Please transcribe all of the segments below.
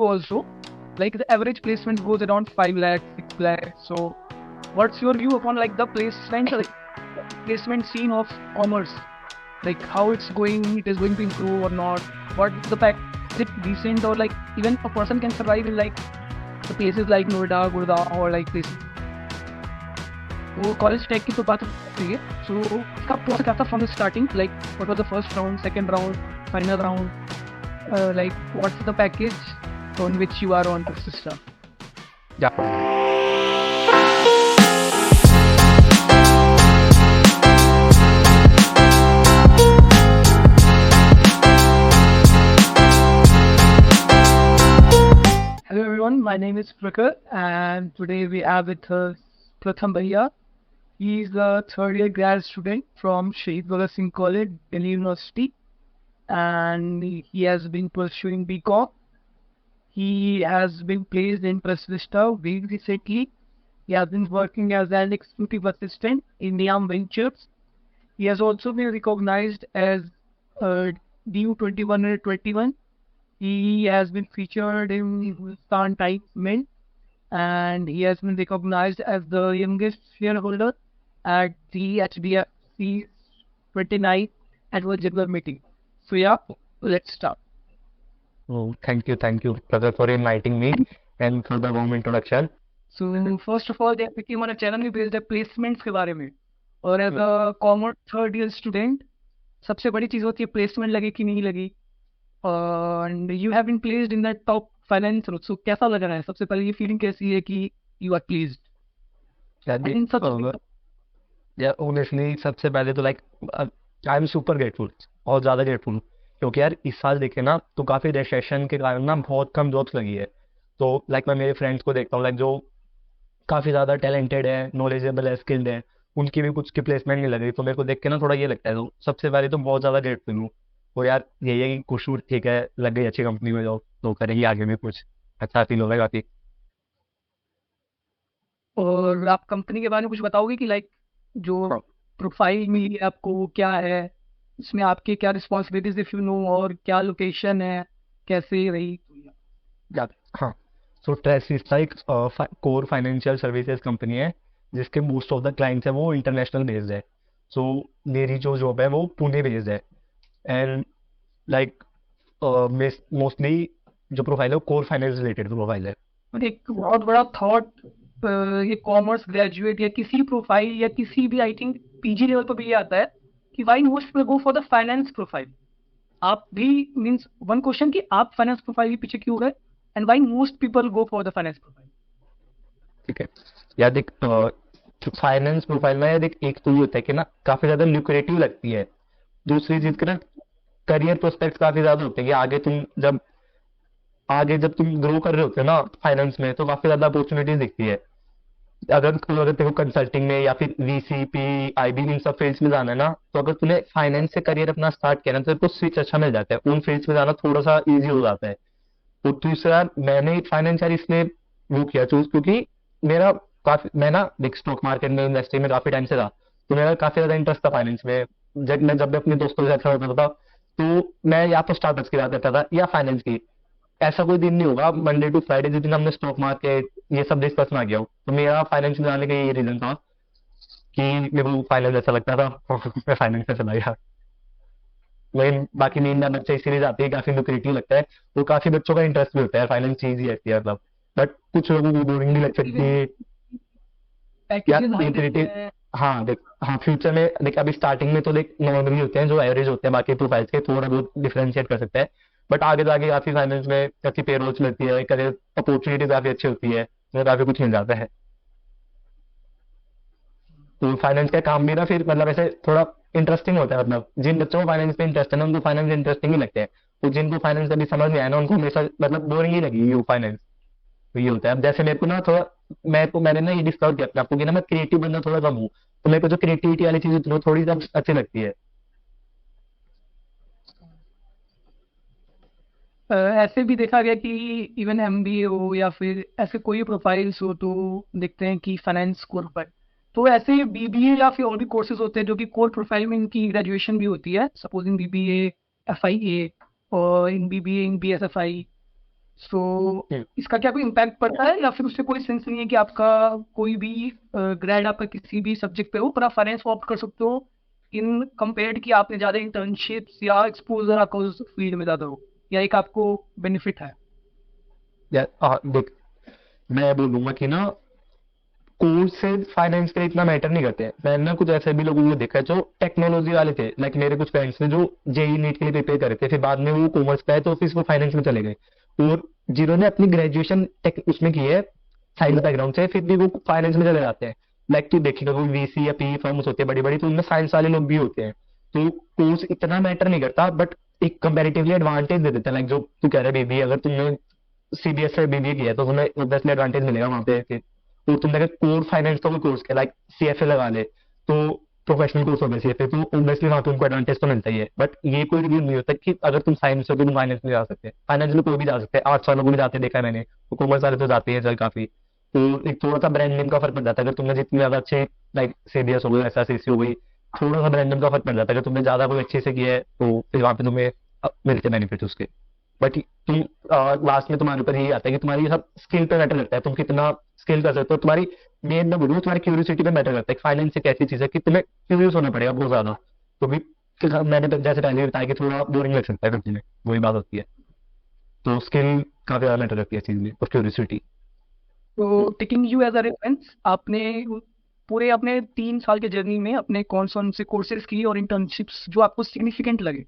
also, like the average placement goes around 5 lakh, 6 lakh. So, what's your view upon like the placement scene of commerce? Like how it's going, it is going to improve or not? What the fact is it decent, or like even a person can survive in like the places like Noida, Gurgaon, or like places? वो college take की तो बात होती है. सो इसका process क्या था from the starting, like what was the first round, second round, final round, like what's the package on which you are on the system? Yeah. Hello everyone, my name is Prakhar and today we are with Pratham Bhaiya. He is a third year grad student from Shahid Bhagat Singh College, Delhi University, and he has been pursuing BCom. He has been placed in Press Vista very recently. He has been working as an executive assistant in Niam Ventures. He has also been recognized as DU 2121. He has been featured in Hindustan Times Mint, and he has been recognized as the youngest shareholder at the HDFC 29th annual general meeting. So yeah, let's start. Oh, thank you, brother, for inviting me and for the warm introduction. So first of all, जैसे कि हमारा channel में based है placements के बारे में, और as a commerce third year student सबसे बड़ी चीज़ होती है प्लेसमेंट लगे कि नहीं लगी. And you have been placed in the top finance. So कैसा लग रहा है, सबसे पहले ये फीलिंग कैसी है कि you are pleased Yeah, and in such? yeah, honestly, सबसे पहले तो like I am super grateful, बहुत ज़्यादा ग्रेटफुल, क्योंकि यार इस साल देखे ना तो काफ़ी रिसेशन के कारण ना बहुत कम जॉब्स लगी है. तो लाइक मैं मेरे फ्रेंड्स को देखता हूँ लाइक जो काफ़ी ज़्यादा टैलेंटेड है, नॉलेजेबल है, स्किल्ड है, उनकी भी कुछ की प्लेसमेंट नहीं लग रही. तो मेरे को देख के ना थोड़ा ये लगता है. तो सबसे पहले तो बहुत ज़्यादा ग्रेटफुल हूँ. और यार यही है कि कुछ ठीक है, लग गई अच्छी कंपनी में जॉब तो करेंगे आगे में कुछ अच्छा फील होगा काफ़ी. और आप कंपनी के बारे में कुछ बताओगे कि लाइक जो प्रोफाइल मिली है आपको वो क्या है, इसमें आपके क्या रिस्पॉन्सिबिलिटीज इफ यू नो, और क्या लोकेशन है, कैसे रही? या हाँ, सो ट्रेसिस एक कोर फाइनेंशियल सर्विसेज कंपनी है जिसके मोस्ट ऑफ द क्लाइंट्स है वो इंटरनेशनल बेस्ड है. सो मेरी जो जॉब है वो पुणे बेस्ड है. एंड लाइक मोस्टली जो प्रोफाइल है वो कोर फाइनेंस रिलेटेड प्रोफाइल है. और एक बहुत बड़ा थॉट, ये कॉमर्स ग्रेजुएट या किसी प्रोफाइल या किसी भी आई थिंक पीजी लेवल पर भी ये आता है कि why most people go for the finance profile. आप भी मीन्स वन क्वेश्चन कि आप फाइनेंस प्रोफाइल के पीछे क्यों गए, and why most people go for the finance profile? ठीक है. या देख, फाइनेंस प्रोफाइल में यार देख, एक तो ये होता है कि ना काफी ज्यादा ल्यूक्रेटिव लगती है. दूसरी चीज का ना करियर प्रोस्पेक्ट काफी ज्यादा होते हैं कि आगे जब तुम ग्रो कर रहे होते हो ना फाइनेंस में तो काफी ज्यादा अपॉर्चुनिटीज दिखती है. अगर तेरे को कंसल्टिंग में या फिर वीसीपी आईबी इन सब फील्ड्स में जाना है ना, तो अगर तूने फाइनेंस से करियर अपना स्टार्ट किया ना तो तेरे को स्विच अच्छा मिल जाता है, उन फील्ड्स में जाना थोड़ा सा इजी हो जाता है. तो दूसरा, मैंने फाइनेंस यार इसलिए वो किया चूज क्योंकि मेरा मैं ना देख स्टॉक मार्केट में इंडस्ट्री में काफी टाइम से था. तो मेरा काफी ज्यादा इंटरेस्ट था फाइनेंस में. जब मैं अपने दोस्तों के साथ होता था तो मैं या तो स्टार्टअप्स की बात करता था या फाइनेंस की. ऐसा कोई दिन नहीं होगा मंडे टू फ्राइडे जिस दिन हमने स्टॉक मार्केट ये सब डिस्कस ना किया हो. तो मेरा फाइनेंस में जाने का ये रीजन था कि मेरे को फाइनेंस अच्छा लगता था और मैं फाइनेंस में चला गया. वही बाकी नींद में बच्चे इसीलिए जाते हैं, काफी लुक्रेटिव लगता है. तो काफी बच्चों का इंटरेस्ट भी होता है, फाइनेंस चीज ही रहती है मतलब. बट कुछ लोगों को बोरिंग भी लग सकती है. यार पैकेजेस हाई रहते लुक्रेटिव, हैं. हाँ देख, हाँ फ्यूचर में देख, अभी स्टार्टिंग में तो देख नॉर्मली होते हैं जो एवरेज होते हैं बाकी प्रोफाइल्स के, थोड़ा बहुत डिफरेंशिएट कर सकता है. बट आगे जाके काफी फाइनेंस में काफी पेरोल्स मिलती है, करियर अपॉर्चुनिटी काफी अच्छी होती है, तो काफी कुछ मिल जाता है. तो फाइनेंस का काम भी ना फिर मतलब ऐसे थोड़ा इंटरेस्टिंग होता है. मतलब जिन बच्चों को फाइनेंस में इंटरेस्ट है ना उनको फाइनेंस इंटरेस्टिंग ही लगते हैं. तो जिनको फाइनेंस अभी समझ में आया ना उनको हमेशा मतलब बोरिंग ही लगी वो फाइनेंस. तो ये होता है. अब जैसे मेरे को ना थोड़ा, मैंने ना ये डिस्कवर किया अपने आपको कि ना मैं क्रिएटिव बंदा थोड़ा कम हूँ. तो मेरे को जो क्रिएटिविटी वाली चीज होती है वो थोड़ी सी अच्छी लगती है. ऐसे भी देखा गया कि इवन एमबीए हो या फिर ऐसे कोई प्रोफाइल्स हो तो देखते हैं कि फाइनेंस कोर पर. तो ऐसे बीबीए या फिर और भी कोर्सेज होते हैं जो कि कोर प्रोफाइल में इनकी ग्रेजुएशन भी होती है, सपोज इन बीबीए, एफआईए, और इन बीबीए इन बीएसएफआई. सो हम्म। इसका क्या कोई इम्पैक्ट पड़ता है, या फिर उससे कोई सेंस नहीं है कि आपका कोई भी ग्रेड आपका किसी भी सब्जेक्ट पे हो पर आप फाइनेंस को ऑप्ट कर सकते हो, इन कंपेयर्ड कि आपने ज़्यादा इंटर्नशिप्स या एक्सपोजर आपका उस फील्ड में ज़्यादा हो, या एक आपको बेनिफिट है? देख, मैं बोलूंगा कि ना कोर्स से फाइनेंस के इतना मैटर नहीं करते हैं। मैंने ना कुछ ऐसे भी लोगों को देखा है जो टेक्नोलॉजी वाले थे, लाइक मेरे कुछ फ्रेंड्स ने जो जेई नीट के लिए प्रिपेयर करे थे, फिर बाद में वो कॉमर्स पे आए तो फिर वो फाइनेंस में चले गए। और जिन्होंने अपनी ग्रेजुएशन टेक उसमें की है साइंस बैकग्राउंड से, फिर भी वो फाइनेंस में चले जाते हैं। लाइक तू देखेगा कोई वीसी या पी फर्म्स होते हैं बड़ी बड़ी, तो उनमें साइंस वाले लोग भी होते हैं। तो कोर्स इतना मैटर नहीं करता, बट एक कंपेरेटिवली एडवांटेज दे देता है। लाइक जो तू कह रहा है बीबीए, अगर तुमने सीबीएस से बीबीए किया है तो तुम्हें ऑब्वियसली एडवांटेज मिलेगा वहां पे। फिर तो तुमने अगर कोर फाइनेंस का कोई कोर्स किया लाइक सीएफए लगा ले, तो प्रोफेशनल कोर्स हो गया सीएफए, तो ऑब्वियसली वहां पे उनको एडवांटेज तो मिलता ही है। बट ये कोई रिव्यू नहीं होता कि अगर तुम साइंस हो तो तुम फाइनेंस में जा सकते हैं। फाइनेंस में कोई भी जा सकते हैं, आर्ट्स वालों को भी जाते देखा है मैंने, तो कॉमर्स वाले तो जाते हैं चल काफी। तो एक थोड़ा सा ब्रांड नेम का फर्क पड़ जाता है। अगर तुमने जितनी ज्यादा अच्छे लाइक सीबीएस हो गई, एसआरसीसी हो गई, थोड़ा सा ब्रांड नेम का फर्क पड़ जाता है। अगर तुमने ज्यादा कोई अच्छे से किया है तो फिर वहां पे तुम्हें मिलते बेनिफिट उसके। बट तुम लास्ट में तुम्हारे ऊपर यही आता है कि तुम्हारी सब स्किल पे मैटर करता है, तुम कितना स्किल कर सकते हो। तुम्हारी मेन मैं बोलूँ तुम्हारी क्यूरियोसिटी पे मैटर करता है। फाइनेंस एक ऐसी चीज है कि तुम्हें क्यूरियस होना पड़ेगा बहुत ज्यादा। तो भी मैंने जैसे पहले बताया कि थोड़ा बोरिंग लग सकता है करने में, वही बात होती है। तो स्किल काफी ज्यादा मैटर करती है चीज में, और क्यूरियोसिटी। तो taking you as a reference, आपने पूरे अपने 3 साल के जर्नी में अपने कौन से कोर्सेज किए और इंटर्नशिप्स जो आपको सिग्निफिकेंट लगे?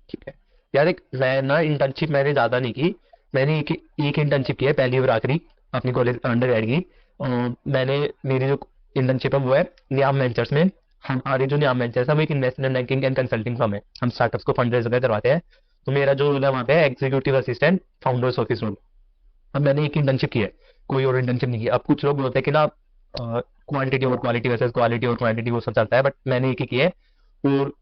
ठीक है यार, एक मैं ना इंटर्नशिप मैंने ज्यादा नहीं की। मैंने एक इंटर्नशिप की है, पहली और आखिरी, अपनी कॉलेज अंडर ग्रेड की। मैंने मेरी जो इंटर्नशिप है वो है नियाम वेंचर्स में। हमारे जो नियाम वेंचर्स है वो एक investment banking and consulting firm है, हम स्टार्टअप्स को फंड रेज वगैरह करवाते हैं। तो मेरा जो रोल है वहाँ पे executive assistant founders office role. अब मैंने एक इंटर्नशिप की है, कोई और इंटर्नशिप नहीं की। अब कुछ लोग बोलते हैं कि ना क्वांटिटी और क्वालिटी वर्सेस क्वालिटी और क्वांटिटी वो सब चलता है, बट मैंने एक ही की है। और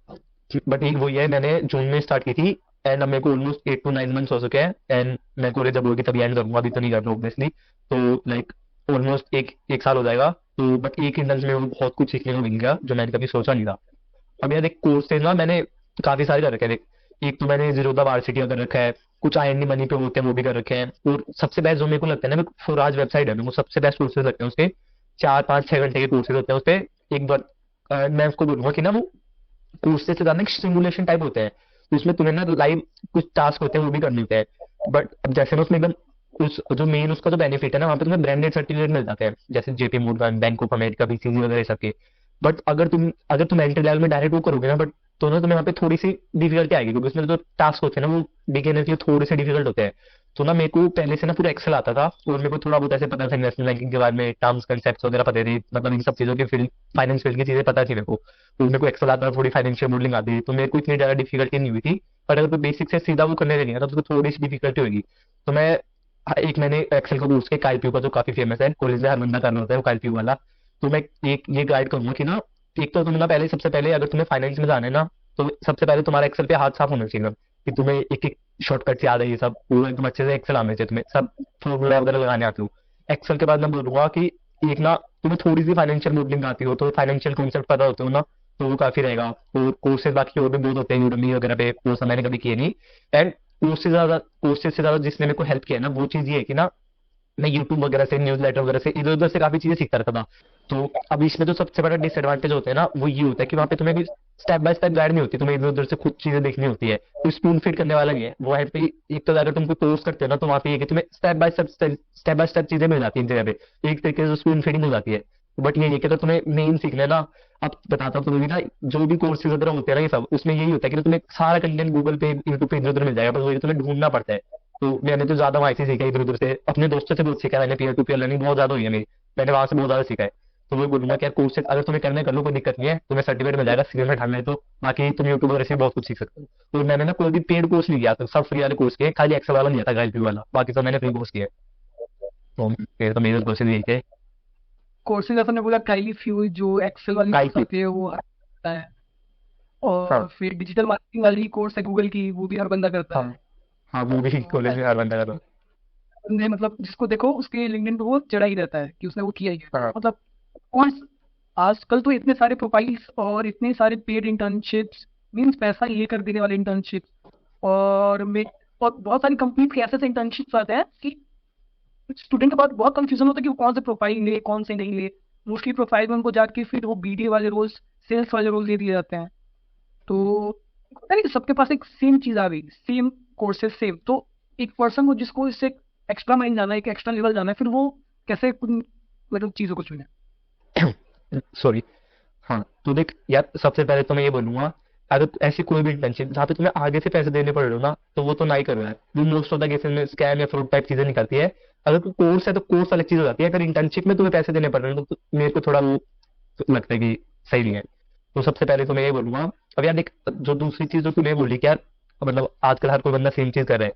बट एक वही है, मैंने जून में स्टार्ट की थी, एंड अब मेरे को ऑलमोस्ट 8 to 9 months हो चुके हैं। एंड मैं कॉलेज जब होगी तभी एंड करूंगा, अभी तो नहीं कर रहा ऑब्वियसली। तो लाइक ऑलमोस्ट एक एक साल हो जाएगा। तो बट एक इंटर्नशिप में बहुत कुछ सीखने को मिल गया जो मैंने कभी सोचा नहीं था। अब यार एक कोर्स ना मैंने काफी सारे कर रखे हैं। देख, एक तो मैंने जीरोधा वार्सिटी का कर रखा है, कुछ आई एंड मनी पे होते हैं वो भी कर रखे हैं। और सबसे बेस्ट जो मेरे को लगता है ना, फुराज वेबसाइट है, मेरे को सबसे बेस्ट कोर्सेज लगते हैं उसके। 4 5 6 घंटे के कोर्सेज होते हैं उसपे। एक बार मैं उसको बोलूंगा कि ना वो कोर्सेज से ज्यादा सिमुलेशन टाइप होते हैं। तो उसमें तुम्हें ना लाइव कुछ टास्क होते हैं वो भी करने होते हैं। बट अब जैसे ना उसमें एकदम उस जो मेन उसका जो बेनिफिट है ना, वहाँ पे तुम्हें ब्रांडेड सर्टिफिकेट मिल जाते हैं, जैसे JP Morgan, bank of America, BCG वगैरह सबके। बट अगर तुम एंट्री लेवल में डायरेक्ट वो करोगे ना, बट तो ना तुम्हें वहाँ पे थोड़ी सी डिफिकल्टी आएगी, क्योंकि उसमें जो टास्क होते हैं ना वो बिगिनर के लिए थोड़े से डिफिकल्ट होते हैं। तो ना मेरे को पहले से ना पूरा एक्सेल आता था, और मेरे को थोड़ा बहुत ऐसे पता था इन्वेस्टमेंट बैंकिंग के बारे में, टर्म्स कंसेप्ट वगैरह पता थी, मतलब इन सब चीजों की फील्ड, फाइनेंस फील्ड की चीजें पता थी मेरे को। तो मेरे को एक्सेल आता था, थोड़ी फाइनेंशियल मॉडलिंग आती थी, तो मेरे को इतनी ज्यादा डिफिकल्टी नहीं हुई थी। पर अगर तो बेसिक से सीधा वो करने लगेगा तो उसको थोड़ी सी डिफिकल्टी होगी। तो मैं एक मैंने एक्सेल का कोर्स किया काइपीओ का, जो काफी फेमस है, कॉलेज में हर बंदा करना होता है वो काइपीओ वाला। तो मैं एक ये गाइड करूंगा कि ना, एक तो तुम ना पहले सबसे पहले अगर तुम्हें फाइनेंस में जाना है ना, तो सबसे पहले तुम्हारा एक्सेल पे हाथ साफ होना चाहिए, कि तुम्हें एक एक शॉर्टकट याद है, ये सब पूरा एकदम अच्छे से एक्सेल आने चाहिए, तुम्हें सब फॉर्मूला वगैरह लगाने आते हो। एक्सेल के बाद मैं बोलूंगा कि एक ना तुम्हें थोड़ी सी फाइनेंशियल मॉडलिंग आती हो, तो फाइनेंशियल कॉन्सेप्ट पता होते हो ना, तो वो काफी रहेगा। और कोर्सेज बाकी और भी बहुत होते हैं यूडमी वगैरह पे, कोर्स मैंने कभी किए नहीं। एंड कोर्सेज से ज्यादा जिसने मेरे को हेल्प किया ना, वो चीज ये है कि ना मैं यूट्यूब वगैरह से, न्यूज लेटर वगैरह से, इधर उधर से काफी चीजें सीखता रहता था। तो अब इसमें जो सबसे बड़ा डिसएडवांटेज होता है ना, वो ये होता है कि वहाँ पे तुम्हें स्टेप बाय स्टेप गाइड नहीं होती, तुम्हें इधर उधर से खुद चीजें देखनी होती है। तो स्पून फीड करने वाला नहीं है वो है पे। एक तो अगर तुम कोई कोर्स करते हो ना, तो वहाँ पे ये कि तुम्हें स्टेप बाय स्टेप चीजें मिल जाती है इन जगह पे, एक तरीके से स्पून फीडिंग हो जाती है। बट ये कि अगर तुम्हें मेन सीखना है ना, अब बताता हूँ तुम्हें भी ना, जो भी कोर्सेज वगैरह होते हैं ना, ये सब उसमें यही होता है कि तुम्हें सारा कंटेंट गूगल पे, यूट्यूब पे इधर उधर मिल जाएगा, बस वही तुम्हें ढूंढना पड़ता है। तो मैंने तो ज्यादा वहां से सीखा, इधर उधर से अपने दोस्तों से बहुत सीखा, मैंने पीयर टू पीयर लर्निंग बहुत ज्यादा हुई है मेरी, मैंने वहां से बहुत ज्यादा सीखा है। तो वही बोलूंगा कि यार कोर्सेज अगर तुम्हें करने कर लो, कोई दिक्कत नहीं है, तुम्हें सर्टिफिकेट मिल जाएगा, सीनियर में ठाना है तो। बाकी तुम यूट्यूब वगैरह से बहुत कुछ सीख सकते हो। और मैंने ना कोई भी पेड कोर्स नहीं किया, तो सब फ्री वाले कोर्स किए, खाली एक्सेल वाला नहीं आता, गाइड वाला, बाकी सब मैंने फ्री कोर्स किया। तो मेरे तो मेरे कोर्सेज यही थे। कोर्सेज आपने बोला काइली फ्यू जो एक्सेल वाली कोर्स काइफी। आती है वो आता है, हाँ और फिर डिजिटल मार्केटिंग वाली कोर्स है गूगल की, वो भी हर बंदा करता हाँ है। हाँ, वो भी तो कॉलेज में हर बंदा कर रहा बंदे मतलब जिसको देखो उसके लिंक्डइन पे वो चढ़ा ही रहता है कि उसने वो किया ही है। है। हाँ मतलब कौन, आजकल तो इतने सारे प्रोफाइल्स और इतने सारे पेड इंटर्नशिप्स, मीन्स पैसा ये कर देने वाले इंटर्नशिप, और और बहुत सारी कंपनी के ऐसे इंटर्नशिप आते हैं कि स्टूडेंट के पास बहुत कंफ्यूजन होता है कि वो कौन से प्रोफाइल ले कौन से नहीं ले। मोस्टली प्रोफाइल में उनको जाके फिर वो बीडी वाले रोल्स, सेल्स वाले रोल दे दिए जाते हैं। तो पता नहीं सबके पास एक सेम चीज आ गई, सेम कोर्सेज सेम। तो एक पर्सन को जिसको इससे एक्स्ट्रा माइंड जाना है, एक एक्स्ट्रा लेवल जाना है, फिर वो कैसे मतलब चीजों को चुने। सॉरी। हाँ, तो देख यार, सबसे पहले तो मैं ये बोलूंगा, अगर ऐसी कोई भी इंटर्नशिप जहाँ पे तुम्हें आगे से पैसे देने पड़ रहे हो ना, तो वो तो ना ही करो यार। वो मोस्ट ऑफ द केसेस में स्कैम या फ्रॉड टाइप चीजें निकलती है। अगर कोई कोर्स है तो कोर्स अलग चीज हो जाती है, अगर इंटर्नशिप में तुम्हें पैसे देने पड़ रहे हैं तो मेरे को थोड़ा वो लगता है कि सही नहीं है। तो सबसे पहले तो मैं ये बोलूंगा। अब यार देख, जो दूसरी चीज जो तूने बोली कि यार मतलब आजकल हर कोई बंदा सेम चीज कर रहा है,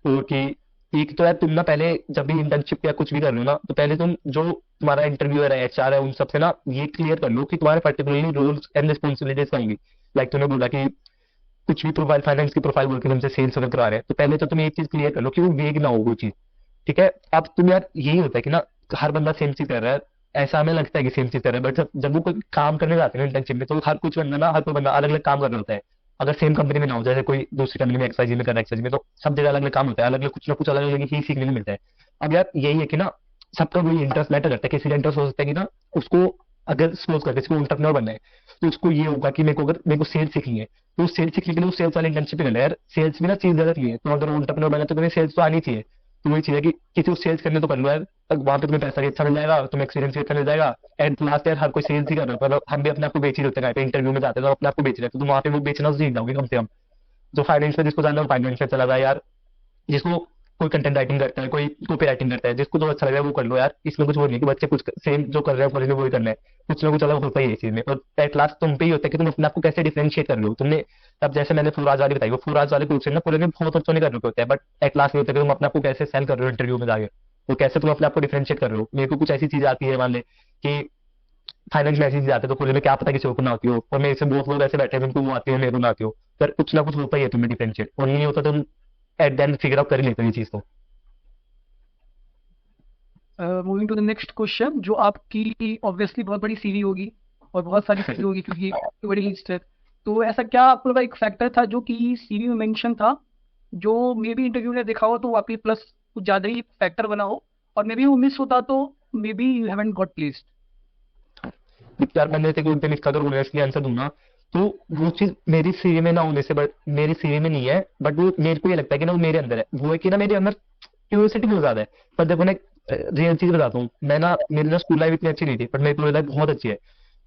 तो कि एक तो यार तुम ना पहले जब भी इंटर्नशिप या कुछ भी कर रहे हो ना, तो पहले तुम जो तुम्हारा इंटरव्यूअर है, एचआर है, उन सबसे ना ये क्लियर कर लो कि तुम्हारे पर्टिकुलरली रोल्स एंड रिस्पॉन्सिबिलिटीज क्या होंगी। लाइक तूने बोला कि कुछ भी प्रोफाइल, फाइनेंस की प्रोफाइल बोल के तुमसे सेल्स वगैरह करा रहे हैं, तो पहले तो तुम एक चीज क्लियर कर लो कि वो वेग ना हो वो चीज। ठीक है। अब तुम यार यही होता है कि ना हर बंदा सेम चीज कर रहा है, ऐसा हमें लगता है कि सेम चीज कर रहा है, बट जब वो कोई काम करने जाते हैं इंटर्नशिप में, तो हर कोई बंदा अलग अलग काम कर रहा होता है। अगर सेम कंपनी में ना हो, जैसे कोई दूसरी कंपनी में एक्सवाईजी में कर रहा है, एक्सवाईजी में, तो सब जगह अलग अलग काम होता है, अलग अलग कुछ ना कुछ अलग अलग ही सीखने को मिलता है। अब यार यही है कि ना सबका कोई इंटरेस्ट मैटर करता है। किसी का इंटरेस्ट हो सकता है कि ना उसको, अगर सपोज कर किसी को एंटरप्रेन्योर बनना है, तो उसको ये होगा कि मेरे को सेल्स सीखनी है, तो सेल्स सीखने के लिए वो सेल्स वाले इंटर्नशिप करना है। यार सेल्स भी ना चीज गलत नहीं है, तो अगर एंटरप्रेन्योर बनना है तो तुम्हें सेल्स तो आनी चाहिए। तो वही चीज है कि किसी को सेल्स करने तो कर लो यार, वहां पे तुम्हें पैसा भी अच्छा मिल जाएगा, तुम्हें एक्सपीरियंस भी अच्छा मिल जाएगा। एंड लास्ट यार हर कोई सेल्स ही कर रहा है, पर हम भी अपने आप को बेच ही होते हैं, इंटरव्यू में जाते हैं तो अपने आप को बेच रहे हैं, तो तुम वहां पे वो बेचना तो सीख जाओगे कम से कम। जो फाइनेंस में जिसको जानना है फाइनेंस में चला जाए यार। जिसको कोई कंटेंट राइटिंग करता है, कोई कॉपी राइटिंग करता है, जिसको जो अच्छा लग रहा है वो कर लो यार। इसमें कुछ वो नहीं है कि बच्चे कुछ सेम जो कर रहे हैं कॉलेज में वही करना है। कुछ ना कुछ अलग होता ही है इस चीज में, और एट लास्ट तुम पे ही होता है कि तुम अपने आप को कैसे डिफरेंशिएट कर रहे हो तुमने। अब जैसे मैंने फुराज वाली बताई, वो फुराज वाले कोर्स ना कॉलेज में बहुत अच्छे नहीं कर रहे होते हैं, बट एट लास्ट ये होता है कि तुम अपने आप को कैसे सेल कर रहे हो इंटरव्यू में जाके, तो कैसे तुम अपने आप को डिफरेंशिएट कर रहे हो। मेरे को कुछ ऐसी चीज आती है, मान ले कि फाइनेंस में ऐसी चीज आती है, तो कॉलेज में क्या पता किसी को ना आती हो, और मेरे से बहुत लोग ऐसे बैठे हैं जिनको वो आती है, मेरे को ना आती हो। पर कुछ ना कुछ होता ही है तुम्हें डिफरेंशिएट, और नहीं होता तो तुम एट देन फिगर आउट कर ही लेते हो ये चीज तो। Moving to the next question, जो आपकी ऑब्वियसली बहुत बड़ी सीवी होगी और बहुत सारी चीजें होगी क्योंकि ये बड़ी लिस्ट है। तो ऐसा क्या आपका एक फैक्टर था जो कि सीवी में मेंशन था, जो मे बी इंटरव्यू ने देखा हो तो आपकी प्लस कुछ ज्यादा ही फैक्टर बना हो, और मे बी वो मिस होता तो may be you haven't got placed. यार मैंने तेरे को एक दिन इसका अगर ऑनेस्टली आंसर दूं ना, तो वो चीज मेरी सीवी में ना होने से, बट मेरी सीवी में नहीं है, बट वो मेरे को ये लगता है कि ना वो मेरे अंदर है। वो है कि ना मेरे अंदर क्यूरियोसिटी बहुत ज्यादा है। पर देखो ना, रियल चीज बताता हूँ, मैं ना, मेरी ना स्कूल लाइफ इतनी अच्छी नहीं थी, बट मेरी कॉलेज लाइफ बहुत अच्छी है।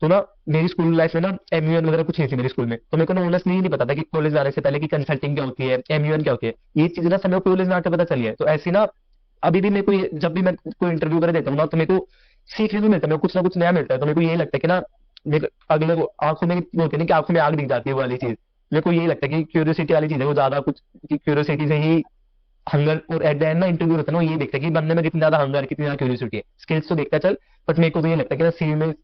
तो ना मेरी स्कूल लाइफ में ना एमयूएन वगैरह कुछ नहीं थी मेरे स्कूल में, तो मेरे को ना ऑनेस्टली नहीं पता था कि कॉलेज जाने से पहले की कंसल्टिंग क्या होती है, एमयूएन क्या होती है। ये चीज ना समय कॉलेज में आकर पता चली है। तो ऐसी ना अभी भी मेरे को जब भी मैं कोई इंटरव्यू कर देता हूँ ना, तो मेरे को सीखने को मिलता है, मेरे को कुछ ना कुछ नया मिलता है। तो मेरे को यही लगता है कि ना मेरे अगले को आंखों में बोलते हैं ना कि आंखों में आग दिख जाती है, वो वाली चीज। मेरे को यही लगता है कि क्यूरियोसिटी वाली चीज है वो ज्यादा कुछ, क्यूरियोसिटी से ही हंगर, और एट द एंड ना इंटरव्यू होता है ना, वो ये देखता है कि बंदे में कितनी ज्यादा हंगर, कितनी ज्यादा क्यूरियोसिटी है। स्किल्स तो देखता है चल, बट मेरे को तो ये लगता है कि ना सीवी में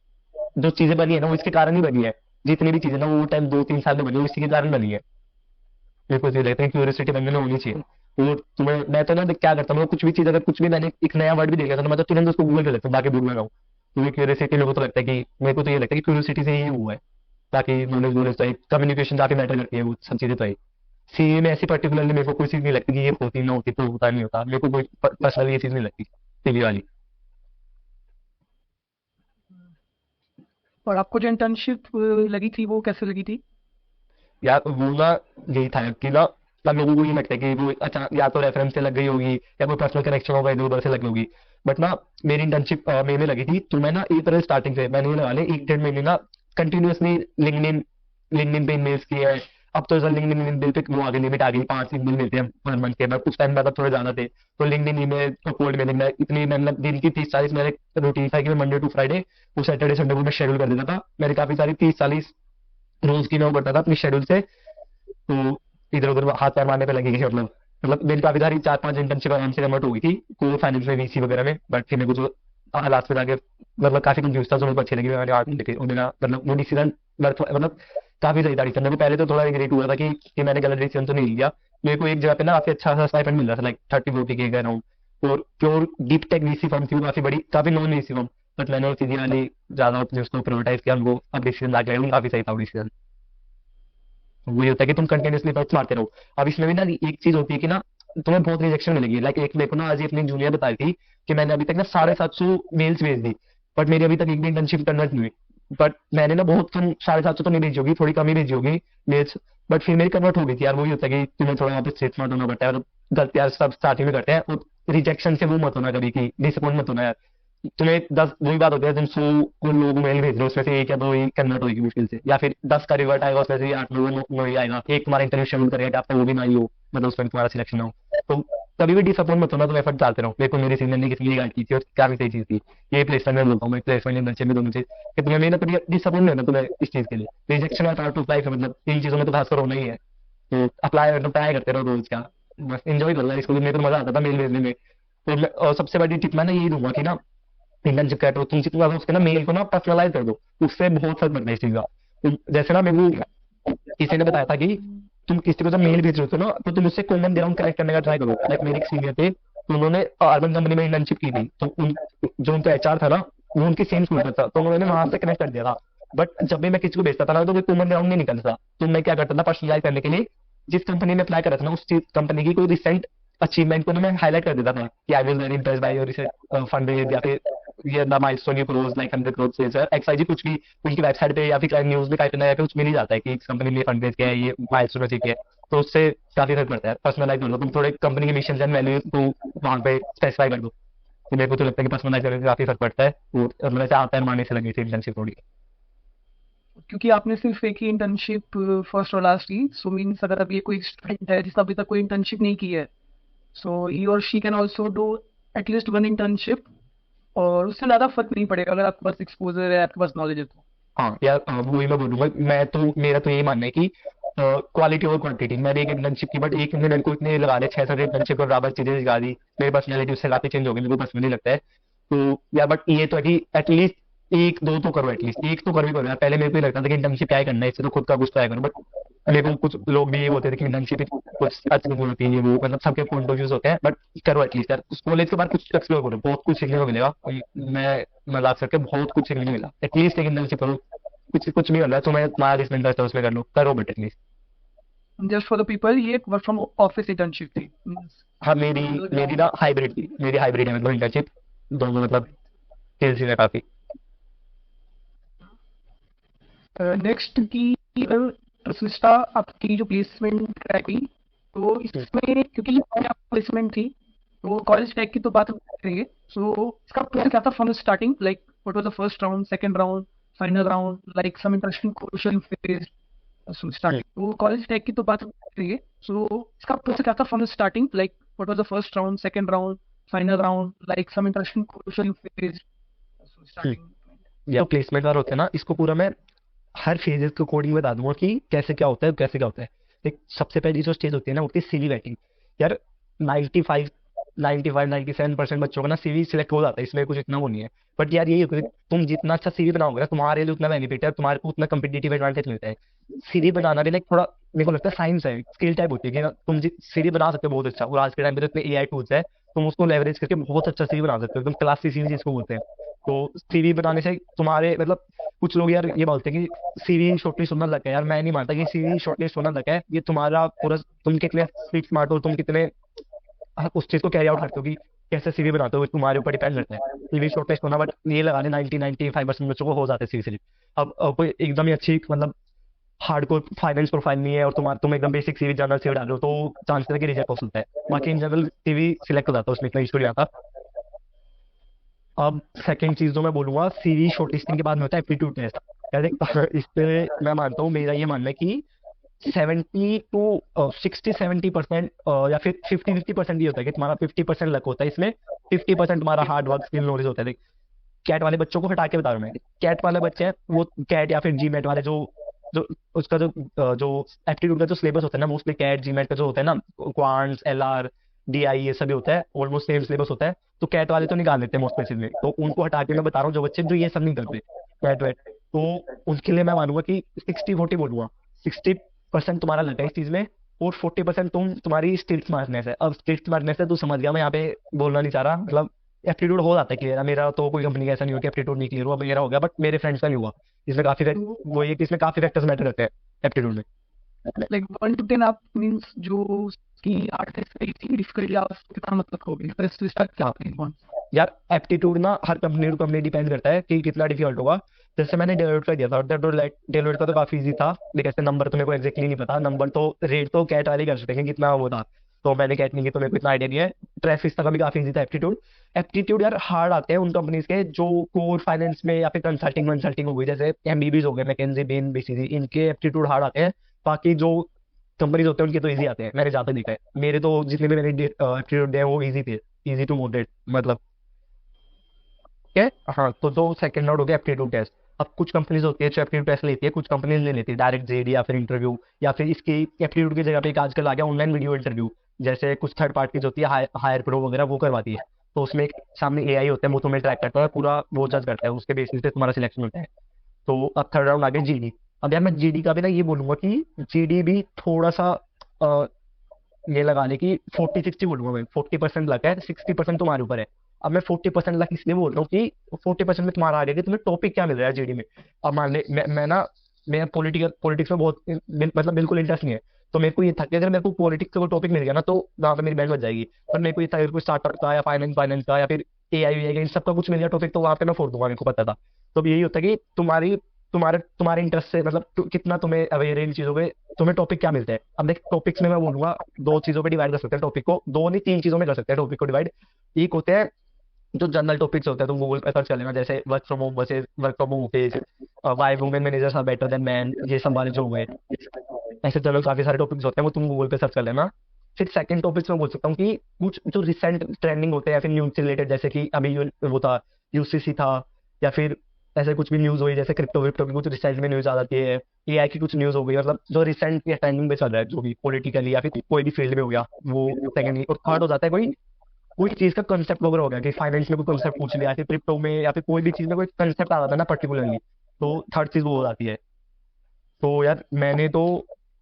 जो चीजें बनी है ना वो इसके कारण ही बनी है। जितनी भी चीजें ना वो टाइम 2-3 साल में बनी, वो इसी के कारण बनी है। मेरे को तो ये लगता है क्यूरियोसिटी बंदे में होनी चाहिए। वो तुम्हें, मैं तो ना देख क्या करता हूँ, कुछ भी चीज अगर कुछ भी मैंने एक नया वर्ड भी देख लिया था तो मैं तो तुरंत उसको गूगल कर लेता हूँ, बाकी भूल लगाऊँ। तो ये क्यूरियोसिटी मेरे को तो लगता है कि, मेरे को तो ये लगता है कि क्यूरियोसिटी से ही हुआ है। ताकि नॉलेज नॉलेज तो कम्युनिकेशन काफी मैटर करती है, वो सब चीजें तो है। सीए में ऐसी पर्टिकुलरली मेरे को कोई चीज नहीं लगती कि ये होती ना होती, तो होता नहीं होता। मेरे को कोई पर्सनली ये चीज नहीं लगती सीवी वाली। और आपको जो इंटर्नशिप लगी थी वो कैसे लगी थी। या वो ना यही था कि ना, अब लोगों को ये लगता है कि वो अच्छा या तो रेफरेंस से लग गई होगी, या कोई पर्सनल कनेक्शन होगा, इधर उधर से लगी होगी। बट ना मेरी इंटर्नशिप मई में लगी थी, तो मैं ना अप्रैल स्टार्टिंग से मैंने ये लगा लिया 1-1.5 महीने ना कंटिन्यूअसली लिंक्डइन लिंक्डइन पे मेल्स किए हैं। अब तो लिंक्डइन बिल पे वो आ गई, लिमिट आ गई, 5 ईमेल मिलते हैं पर मंथ के। मैं कुछ टाइम बाद थोड़े ज्यादा थे, तो लिंक्डइन ईमेल तो कोल्ड मेलिंग में इतनी, मतलब दिन की 30-40 मेरे रूटीन था कि मैं मंडे टू फ्राइडे, वो सैटरडे संडे को मैं शेड्यूल कर देता था। मैंने काफी सारी 30-40 रोज की मैं वो करता था अपनी शेड्यूल से। तो इधर उधर हाथ पैर मारने पे लगेगी, मतलब मेरी काफी सारी 4-5 इंटर्नशिप आराम से कन्वर्ट हो गई थी कोर फाइनेंस में, वीसी वगैरह में। बट फिर मेरे को जो लास्ट में जाके मतलब काफी कंफ्यूज था, जो मेरे को अच्छी लगी, मैंने आगे लेके और मेरा मतलब वो डिसीजन मतलब काफी सही था डिसीजन। मेरे को पहले तो थोड़ा रिग्रेट हुआ था कि मैंने गलत डिसीजन तो नहीं लिया। मेरे को एक जगह पे ना काफी अच्छा सा स्टाइपेंड मिल रहा था, लाइक 30-40 के अराउंड, और pure deep tech VC firm थी वो, काफी बड़ी, काफी नॉन वीसी फर्म। बट मैंने वो सीधी वाली ज्यादा अपने उसको प्रायोरिटाइज किया, उनको अब डिसीजन लाके लगा, काफी सही था वो डिसीजन। वही होता है कि तुम कंटिन्यूसली एफर्ट्स मारते रहो। अब इसमें भी ना एक चीज होती है कि ना तुम्हें बहुत रिजेक्शन मिलेगी। लाइक एक मेरे को ना आज ही अपनी जूनियर बताई थी कि मैंने अभी तक ना 750 मेल्स भेज दी, बट मेरी अभी तक एक भी इंटर्नशिप कन्वर्ट नहीं हुई। बट मैंने ना बहुत कम, 750 तो नहीं भेजी होगी, थोड़ी कम ही भेजी होगी मेल्स, बट फिर मेरी कन्वर्ट हो गई थी यार। वही होता है कि तुम्हें थोड़ा यहाँ पे स्ट्रेट स्मार्ट होना पड़ता है, मतलब गलतियां सब स्टार्टिंग में करते हैं, और रिजेक्शन से वो मत होना कभी की, डिसअपॉइंट मत होना यार। तुम्हें 10 वही बात होती है, तुम 100 को लोग मेल भेज रहे हो, उसमें से एक या दो ही कन्वर्ट होगी मुश्किल से, या फिर 10 का रिवर्ट आएगा, उसमें से 8 लोगों में ही आएगा, एक तुम्हारा इंटरव्यू शेड्यूल करेगा कि आपका वो भी ना ही हो, मतलब उसमें तुम्हारा सिलेक्शन ना हो। तो कभी भी डिसअपॉइंट मत होना, तुम एफर्ट डालते रहो। मेरे को मेरे सीनियर ने किसी गाइड की थी, और काफी सही चीज थी ये। प्लेसमेंट में बोलता हूँ मैं, प्लेसमेंट इंटर्नशिप में दोनों चीज, कि तुम्हें मेहनत कभी डिसअपॉइंट नहीं होना तुम्हें इस चीज के लिए। रिजेक्शन है पार्ट ऑफ लाइफ है, मतलब इन चीजों में तो खासकर होना ही है। तो अप्लाई मतलब ट्राई करते रहो रोज का, बस एंजॉय करो यार इसको भी। मेरे को मजा आता था मेल भेजने में। तो और सबसे बड़ी टिप मैं ना यही दूंगा कि ना, इंटर्नशिप कर रहे हो तुम, जितना ज्यादा उसके ना मेल को ना पर्सनलाइज कर दो, उससे बहुत फर्क पड़ता है इस चीज का। तो जैसे ना मेरे को किसी ने बताया था कि तुम किसी को जब मेल भेज रहे हो ना, तो तुम उससे कॉमन ग्राउंड कनेक्ट करने का ट्राई करो। लाइक मेरे एक सीनियर थे, तो उन्होंने अर्बन कंपनी में इंटर्नशिप की थी, तो जो उनका एचआर था ना, वो उनकी सेम स्कूल का था, तो उन्होंने वहां से कनेक्ट कर दिया था। बट जब भी मैं किसी को भेजता था ना, तो कोई कॉमन ग्राउंड नहीं निकलता, तो मैं क्या करता था पर्सनलाइज करने के लिए, जिस कंपनी में अप्लाई करा था ना, उस कंपनी की कोई रिसेंट अचीवमेंट को ना मैं हाईलाइट कर देता था कि I was very impressed by your recent fund raise, या फिर ये the milestone you close like 100 crore sales, एक्सआईजी कुछ भी उनकी वेबसाइट पे या फिर न्यूज में काफी नया कुछ मिल ही जाता है कि इस कंपनी ने फंड रेज किया है, ये माइलस्टोन अचीव किया है। तो उससे काफी फर्क पड़ता है। पर्सनलाइज कर लो तुम, थोड़े कंपनी के मिशन एंड वैल्यू तो वहां पे स्पेसिफाई कर दो। तो मेरे को तो लगता है कि पर्सनलाइज करने से काफी फर्क पड़ता है, और मेरे से आता है मानने से लगी थी इंटर्नशिप थोड़ी। क्योंकि आपने सिर्फ एक ही इंटर्नशिप फर्स्ट और लास्ट की, सो मीन्स अगर अभी कोई स्टूडेंट है जिसने अभी तक कोई इंटर्नशिप नहीं की है, सो ही और she can also do at least one internship, और उससे ज़्यादा फर्क नहीं पड़ेगा अगर आपके पास एक्सपोजर है, आपके पास नॉलेज है तो। हाँ यार, वही मैं बोलूंगा। मैं तो, मेरा तो यही मानना है कि क्वालिटी और क्वांटिटी। मैंने एक इंटर्नशिप की, बट एक ने मेरे को इतने लगा रहे 6 7 इंटर्नशिप और बराबर चीजें सिखा दी, मेरी पर्सनैलिटी उससे काफी चेंज हो गई, मेरे को पर्सनली लगता है। तो यार बट ये तो है कि एटलीस्ट एक दो तो करो, एटलीस्ट एक तो कर भी करो यार। पहले मेरे को ये लगता था कि इंटर्नशिप क्या ही करना है, इससे तो खुद का कुछ ट्राई करो। बट मेरे को कुछ लोग भी ये बोलते थे कि इंटर्नशिप कुछ अच्छी नहीं होती है, ये वो, मतलब सबके पॉइंट ऑफ व्यूज होते हैं, बट करो एटलीस्ट यार। उस कॉलेज के बाद कुछ एक्सप्लोर करो, बहुत कुछ सीखने को मिलेगा। मैं मजाक करके बहुत कुछ सीखने को मिला। एटलीस्ट एक इंटर्नशिप करो, कुछ कुछ नहीं हो रहा है तुम्हें, तुम्हारा जिसमें इंटरेस्ट है उसमें कर लो, करो but at least. Just for the people, ये एक वर्क फ्रॉम ऑफिस इंटर्नशिप थी मीन्स। हाँ, मेरी मेरी ना हाइब्रिड थी, मेरी हाइब्रिड है, मतलब इंटर्नशिप दोनों, मतलब स्किल्स है काफी। नेक्स्ट की सुष्टा, आपकी जो प्लेसमेंट ट्रैक थी, तो हम्म, इसमें क्योंकि प्लेसमेंट थी, तो कॉलेज ट्रैक की तो बात हम करेंगे। सो इसका प्रोसेस क्या था from starting, like what was the first round, second round, final round, like some interesting question phase. So hmm, starting वो कॉलेज ट्रैक की तो बात हम करेंगे। सो इसका प्रोसेस क्या था from starting, like what was the first round, second round, final round, like some interesting question phase. So hmm. Starting. या प्लेसमेंट वाला होता है ना, इसको पूरा मैं हर फेजेस को कोडिंग बता दूंगा कि कैसे क्या होता है, कैसे क्या होता है। एक सबसे पहली जो स्टेज होती है ना, होती है सीवी वेटिंग। यार 95 97% बच्चों का ना सीवी सिलेक्ट हो जाता है, इसमें कुछ इतना वो नहीं है। बट यार यही होता है कि तुम जितना अच्छा सीवी बनाओगे ना, तुम्हारे लिए उतना बेनिफिट है, तुम्हारे को उतना कंपिटेटिव एडवांटेज मिलता है। सीवी बनाना भी लाइक थोड़ा, मेरे को लगता है साइंस है, स्किल टाइप होती है कि ना, तुम सीवी बना सकते हो बहुत अच्छा, और आज के टाइम पे तो इतने एआई टूल्स है, तुम उसको लेवरेज करके बहुत अच्छा सीवी बना सकते हो, एकदम क्लासी सीवी जिसको बोलते हैं। तो सीवी बनाने से तुम्हारे मतलब, कुछ लोग यार ये बोलते हैं कि सीवी शॉर्टलिस्ट होना लगा है। यार मैं नहीं मानता कि सीवी शॉर्टलिस्ट होना लगा है, ये तुम्हारा पूरा, तुम कितने स्ट्रीट स्मार्ट हो, तुम कितने उस चीज को कैरी आउट करते हो कि कैसे सीवी बनाते हो, वो तुम्हारे ऊपर डिपेंड करता है। सीवी शॉर्टलिस्ट होना, बट ये लगाने 90 95% बच्चों को हो जाते हैं सीवी से। अब कोई एकदम ही अच्छी, मतलब हार्डकोर फाइनेंस प्रोफाइल नहीं है, और तुम एकदम बेसिक सीवी जनरल सीवी डाल रहे हो, तो चांसेस है कि रिजेक्ट हो सकता है। बाकी इन जनरल सीवी सिलेक्ट हो जाता है, उसमें इतना इशू नहीं आता। अब सेकंड चीज जो मैं बोलूंगा, सीवी शॉर्टलिस्टिंग के बाद में होता है एप्टीट्यूड टेस्ट। यार इस पे मैं मानता हूँ, मेरा ये मानना है कि 70 to 60 70% या फिर 50 50% ये होता है कि तुम्हारा 50% लक होता है इसमें, 50% तुम्हारा हार्ड वर्क स्किल नॉलेज होता है। देख, कैट वाले बच्चों को हटा के बता रहा हूँ मैं। कैट वाले बच्चे हैं, वो कैट या फिर जीमेट वाले जो जो उसका जो एप्टीट्यूड का जो सिलेबस होता है ना, मोस्टली कैट जीमेट का जो होता है ना, क्वांट्स एलआर डीआई ये सभी होता है, ऑलमोस्ट सेम सिलेबस होता है। तो कैट वाले तो निकाल देते हैं मोस्ट केसेस में, तो उनको हटा के मैं बता रहा हूँ जो बच्चे जो ये सब नहीं करते कैट वेट, तो उनके लिए मैं मानूंगा कि 60 40 बोलूंगा। 60% तुम्हारा लगा है इस चीज में, और 40% तुम्हारी स्ट्रीट स्मार्टनेस है। अब स्ट्रीट स्मार्टनेस है, तू समझ गया, मैं यहाँ पे बोलना नहीं चाह रहा, मतलब एप्टीट्यूड हो जाता है क्लियर। मेरा तो कोई कंपनी का ऐसा नहीं हो कि एप्टीट्यूड नहीं क्लियर हुआ, मेरा हो गया, बट मेरे फ्रेंड्स का नहीं हुआ। इसमें काफी तो वो ये कि इसमें काफी फैक्टर्स मैटर करते हैं एप्टीट्यूड में। लाइक 1 to 10 आप मीन्स जो कि आर्ट इतनी डिफिकल्ट या कितना मतलब होगी, पर इसका क्या है? यार एप्टीट्यूड ना हर कंपनी टू कंपनी डिपेंड करता है कि कितना डिफिकल्ट होगा। जैसे मैंने डेलोइट का दिया था, और डेलोइट का तो काफी इजी था, लेकिन ऐसे नंबर तो मेरे को एग्जैक्टली नहीं पता, नंबर तो रेट तो कैट वाले कर सकते हैं कितना वो था, तो मैंने कैट नहीं की तो मेरे को इतना आइडिया नहीं है। ट्रैफिक का भी काफी इजी था एप्टीट्यूड। एप्टीट्यूड यार हार्ड आते हैं उन कंपनीज के जो कोर फाइनेंस में या फिर कंसल्टिंग कंसल्टिंग हो गई, जैसे एमबीबीज हो गए, मैकेंजी, बेन, बीसीजी, इनके एप्टीट्यूड हार्ड आते हैं। बाकी जो कंपनीज होते हैं उनके तो इजी आते हैं, मैंने ज्यादा देखा है, मेरे तो जितने भी मैंने एप्टीट्यूड दिए हैं वो इजी थे, इजी टू मॉडरेट मतलब। क्या है? हाँ, तो जो सेकंड राउंड हो गया एप्टीट्यूड टेस्ट। अब कुछ कंपनीज होती है जो एप्टीट्यूड टेस्ट लेती है, कुछ कंपनीज नहीं लेती, डायरेक्ट जेडी या फिर इंटरव्यू, या फिर इसकी एप्टीट्यूड की जगह पे एक आजकल आ गया ऑनलाइन वीडियो इंटरव्यू। जैसे कुछ थर्ड पार्टीज होती है, हायर प्रो वगैरह, वो करवाती है। तो उसमें एक सामने एआई होता है, वो तुम्हें ट्रैक करता है पूरा, वो जज करता है, उसके बेसिस पे तुम्हारा सिलेक्शन होता है। तो अब थर्ड राउंड आ गया जीडी। अब यार मैं जीडी का भी ना ये बोलूंगा कि जीडी भी थोड़ा सा ये लगा ले कि 40-60 बोलूंगा मैं, 40% लक है, 60% तुम्हारे ऊपर है। अब मैं 40% लक इसलिए बोल रहा हूँ कि 40% में तुम्हारा आ रहा है कि तुम्हें टॉपिक क्या मिल रहा है जीडी में। अब मान ले मैं ना, मैं पॉलिटिक्स में बहुत मतलब बिल्कुल इंटरेस्ट नहीं है। तो मेरे को ये था कि अगर मेरे को पॉलिटिक्स का कोई टॉपिक मिल गया ना तो वहाँ पे मेरी बैंड बच जाएगी। पर मेरे को ये था कि कोई स्टार्टअप का या फाइनेंस फाइनेंस का या फिर एआई इन सब का कुछ मिल गया टॉपिक, तो वहाँ पे मैं फोड़ दूंगा, मेरे को पता था। तो अब यही होता है कि तुम्हारे तुम्हारे इंटरेस्ट से मतलब कितना तुम्हें अवेयर है इन चीजों पे, तुम्हें टॉपिक क्या मिलता है। अब देख टॉपिक्स में मैं बोलूंगा दो चीजों पे डिवाइड कर सकते हैं टॉपिक को, दो नहीं तीन चीजों में कर सकते हैं टॉपिक को डिवाइड। एक होते हैं जो जनरल टॉपिक्स होते हैं, तुम गूगल पे सर्च कर लेना, जैसे work from home versus work from office, why women managers are better than man, ये सब वाले जो हुए, ऐसे चलो काफी सारे टॉपिक्स होते हैं, वो तुम गूगल पे सर्च कर लेना। फिर सेकंड टॉपिक्स में बोल सकता हूँ कि कुछ जो रिसेंट ट्रेंडिंग होते हैं या फिर न्यूज से रिलेटेड, जैसे कि अभी वो था यूसीसी था, या फिर ऐसे कुछ भी न्यूज हुई, जैसे क्रिप्टो विप्टो की कुछ रिसेंट में न्यूज आ जाती है, एआई की कुछ न्यूज हो गई, मतलब जो रिसेंट या ट्रेंडिंग पे चल रहा है, जो भी पॉलिटिकली या फिर कोई भी फील्ड में हो गया वो सेकंड। और थर्ड हो जाता है कोई कोई चीज का कंसेप्ट वगैरह हो गया, कि फाइनेंस में कोई कंसेप्ट पूछ लिया, या फिर क्रिप्टो में, या फिर कोई भी चीज में कोई कंसेप्ट आ जाता है ना पर्टिकुलरली, तो थर्ड चीज वो हो जाती है। तो यार मैंने तो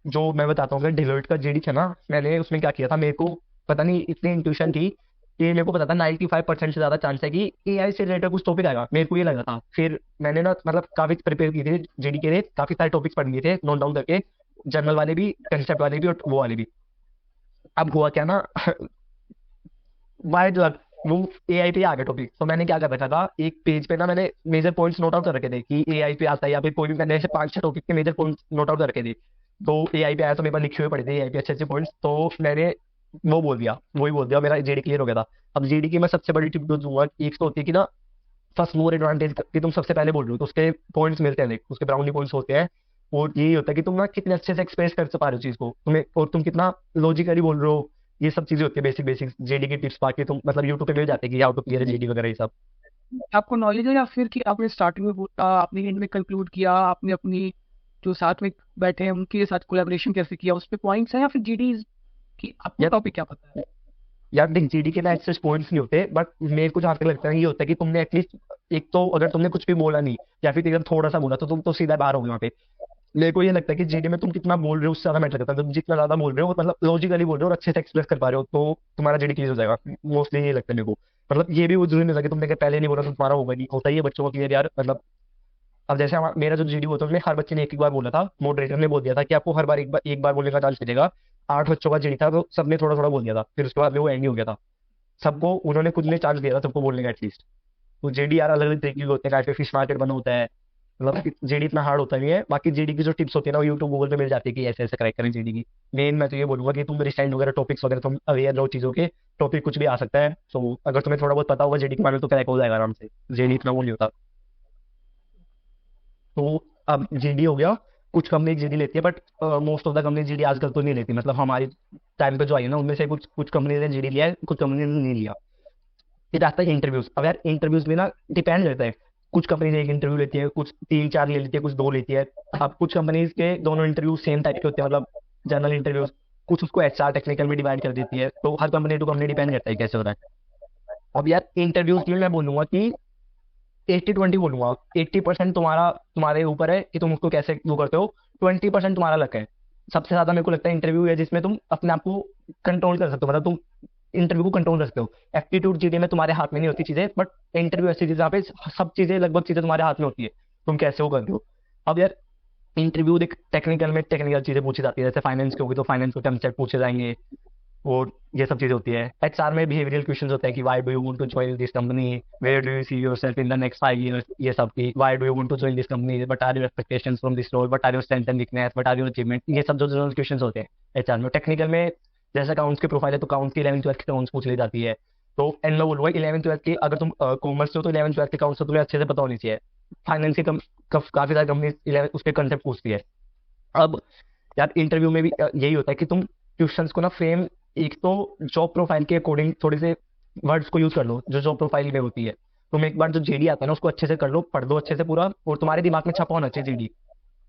जो मैं बताता हूँ, डिलोइट का जेडी था ना, मैंने उसमें क्या किया था, मेरे को पता नहीं इतनी इंट्यूशन थी कि मेरे को पता था 95% से ज्यादा चांस है कि एआई से रिलेटेड कुछ टॉपिक आएगा, मेरे को ये लगा था। फिर मैंने ना मतलब काफी प्रिपेयर की थी जेडी के लिए, काफी सारे टॉपिक्स पढ़ लिए थे नोट डाउन करके, जनरल वाले भी, कंसेप्ट वाले भी और वो वाले भी। अब हुआ क्या ना वाइड लग, वो एआई पे आ गया टॉपिक, तो मैंने क्या कर रखा था, एक पेज पे ना मैंने मेजर पॉइंट्स नोट आउट कर रखे थे कि एआई पे आता है, या फिर कोई भी मैंने ऐसे 5-6 टॉपिक के मेजर पॉइंट्स नोट आउट कर रखे थे। तो एआई पे आया तो मेरे पास लिखे हुए पड़े थे एआई पे अच्छे अच्छे पॉइंट्स, तो मैंने वो बोल दिया, वही बोल दिया, मेरा जेडी क्लियर हो गया था। अब जेडी की मैं सबसे बड़ी टिप दूंगा, एक तो होती है कि ना फर्स्ट मोर एडवांटेज कि तुम सबसे पहले बोल रहे हो तो उसके पॉइंट्स मिलते हैं, देख उसके ब्राउनी पॉइंट्स होते हैं। और यही होता है कि तुम ना कितने अच्छे से एक्सप्रेस कर पा रहे हो चीज को तुम्हें, और तुम कितना लॉजिकली बोल रहे हो, ये सब चीजें होती है बेसिक बेसिक जेडी की टिप्स। बाकी तुम मतलब यूट्यूब पे मिल जाते हैं कि हाउ टू क्लियर जेडी वगैरह ये सब। आपको नॉलेज है, या फिर कि आपने स्टार्टिंग में बोला, आपने एंड में कंक्लूड किया, आपने अपनी जो साथ में बैठे हैं उनके साथ कोलैबोरेशन कैसे किया, उस पे पॉइंट्स हैं, या फिर जीडी की आपको यार टॉपिक क्या पता है? यार देख जीडी के ना एक्सेस पॉइंट्स नहीं होते, बट मेरे को जहाँ तक लगता है ये होता है कि तुमने एटलीस्ट एक तो अगर तुमने कुछ भी बोला नहीं, या फिर एकदम थोड़ा सा बोला, तो तुम तो सीधा बाहर हो गए वहाँ पे। मेरे को ये लगता है कि जीडी में तुम कितना बोल रहे हो उससे ज्यादा मैटर करता है, तुम जितना ज्यादा बोल रहे हो मतलब लॉजिकली बोल रहे हो और अच्छे से एक्सप्रेस कर पा रहे हो, तो तुम्हारा जीडी क्लियर हो जाएगा। मोस्टली ये लगता है मेरे को। मतलब ये भी वो जरूरी नहीं था कि तुमने कहा पहले नहीं बोला तो तुम्हारा होगा नहीं, होता ही है बच्चों को क्लियर यार मतलब। अब जैसे मेरा जो जीडी होता है उसमें हर बच्चे ने एक एक बार बोला था, मॉडरेटर ने बोल दिया था कि आपको हर बार एक बार बोलने का चांस मिलेगा। 8 बच्चों का जीडी था तो सबने थोड़ा थोड़ा बोल दिया था, फिर उसके बाद वो एंड ही हो गया था। सबको उन्होंने खुद ने चांस दिया था सबको बोलने का एटलीस्ट। तो जेडी यार अलग अलग तरीके के होते हैं, फिश मार्केट बना होता है, मतलब जेडी इतना हार्ड होता नहीं है। बाकी जेडी की जो टिप्स होती है ना वो यूट्यूब गूगल पे मिल जाती है कि ऐसे ऐसे क्रैक करें जेडी की। मेन मैं तो ये बोलूंगा कि तुम रिसेंट वगैरह टॉपिक्स वगैरह तुम अवेयर रहो चीजों के, टॉपिक कुछ भी आ सकता है। सो अगर तुम्हें थोड़ा बहुत पता होगा जेडी के बारे में तो क्रैक हो जाएगा आराम से, जेडी इतना वो नहीं होता। तो अब जीडी हो गया, कुछ कंपनी जीडी लेती है, but most of the company GD आजकल तो नहीं लेती, मतलब हमारी टाइम पे जो आई है ना उनमें से कुछ कुछ कंपनी ने जीडी लिया है, कुछ कंपनी ने नहीं लिया। फिर आता है इंटरव्यूज। अब यार इंटरव्यूज में ना डिपेंड रहता है, कुछ कंपनी एक इंटरव्यू लेती है, कुछ 3-4 ले लेती है, कुछ 2 लेती है। अब कुछ कंपनीज के दोनों इंटरव्यू सेम टाइप के होते हैं, मतलब जनरल इंटरव्यूज, कुछ उसको एचआर टेक्निकल में डिवाइड कर देती है, तो हर कंपनी टू कंपनी डिपेंड करता है कैसे हो रहा है। अब यार इंटरव्यूज में मैं बोलूंगा कि 80-20 बोलूंगा, 80% तुम्हारे ऊपर है कि तुम उसको कैसे वो करते हो, 20% तुम्हारा लक है। सबसे ज्यादा मेरे को लगता है इंटरव्यू है जिसमें तुम अपने आप को कंट्रोल कर सकते हो, मतलब तुम इंटरव्यू को कंट्रोल कर सकते हो। एप्टीट्यूड जीडी में तुम्हारे हाथ में नहीं होती चीजें, बट इंटरव्यू ऐसी चीज जहाँ पे सब चीजें लगभग चीजें तुम्हारे हाथ में होती है, तुम कैसे वो करते हो। अब यार इंटरव्यू देख टेक्निकल में टेक्निकल चीजें पूछी जाती है, जैसे फाइनेंस की होगी तो फाइनेंस के कंसेप्ट पूछे जाएंगे, और ये सब चीजें होती है। एचआर में बिहेवियरल क्वेश्चंस होते हैं कि why do you want to join this company, where do you see yourself in the next 5 years, ये सब की why do you want to join this company, what are your expectations from this role, what are your strength and weakness, what are your achievement, ये सब जो general questions होते हैं HR में। Technical में जैसे अकाउंट्स की प्रोफाइल है तो अकाउंट्स की 11th-12th की अकाउंट्स पूछ ली जाती है। तो एंड में बोलूंगा 11th-12th की, अगर तुम कॉमर्स से हो तो 11th-12th के अकाउंट्स तो तुम्हें अच्छे से पता होनी चाहिए। फाइनेंस की काफी सारी कंपनी 11 उसके कंसेप्ट पूछती है। अब यार इंटरव्यू में भी यही होता है कि तुम क्वेश्चंस को ना फ्रेम, एक तो जॉब प्रोफाइल के अकॉर्डिंग थोड़े से वर्ड्स को यूज कर लो जो जॉब प्रोफाइल में होती है। तुम एक बार जो जेडी आता है ना उसको अच्छे से कर लो, पढ़ लो अच्छे से पूरा, और तुम्हारे दिमाग में छपा होना चाहिए जेडी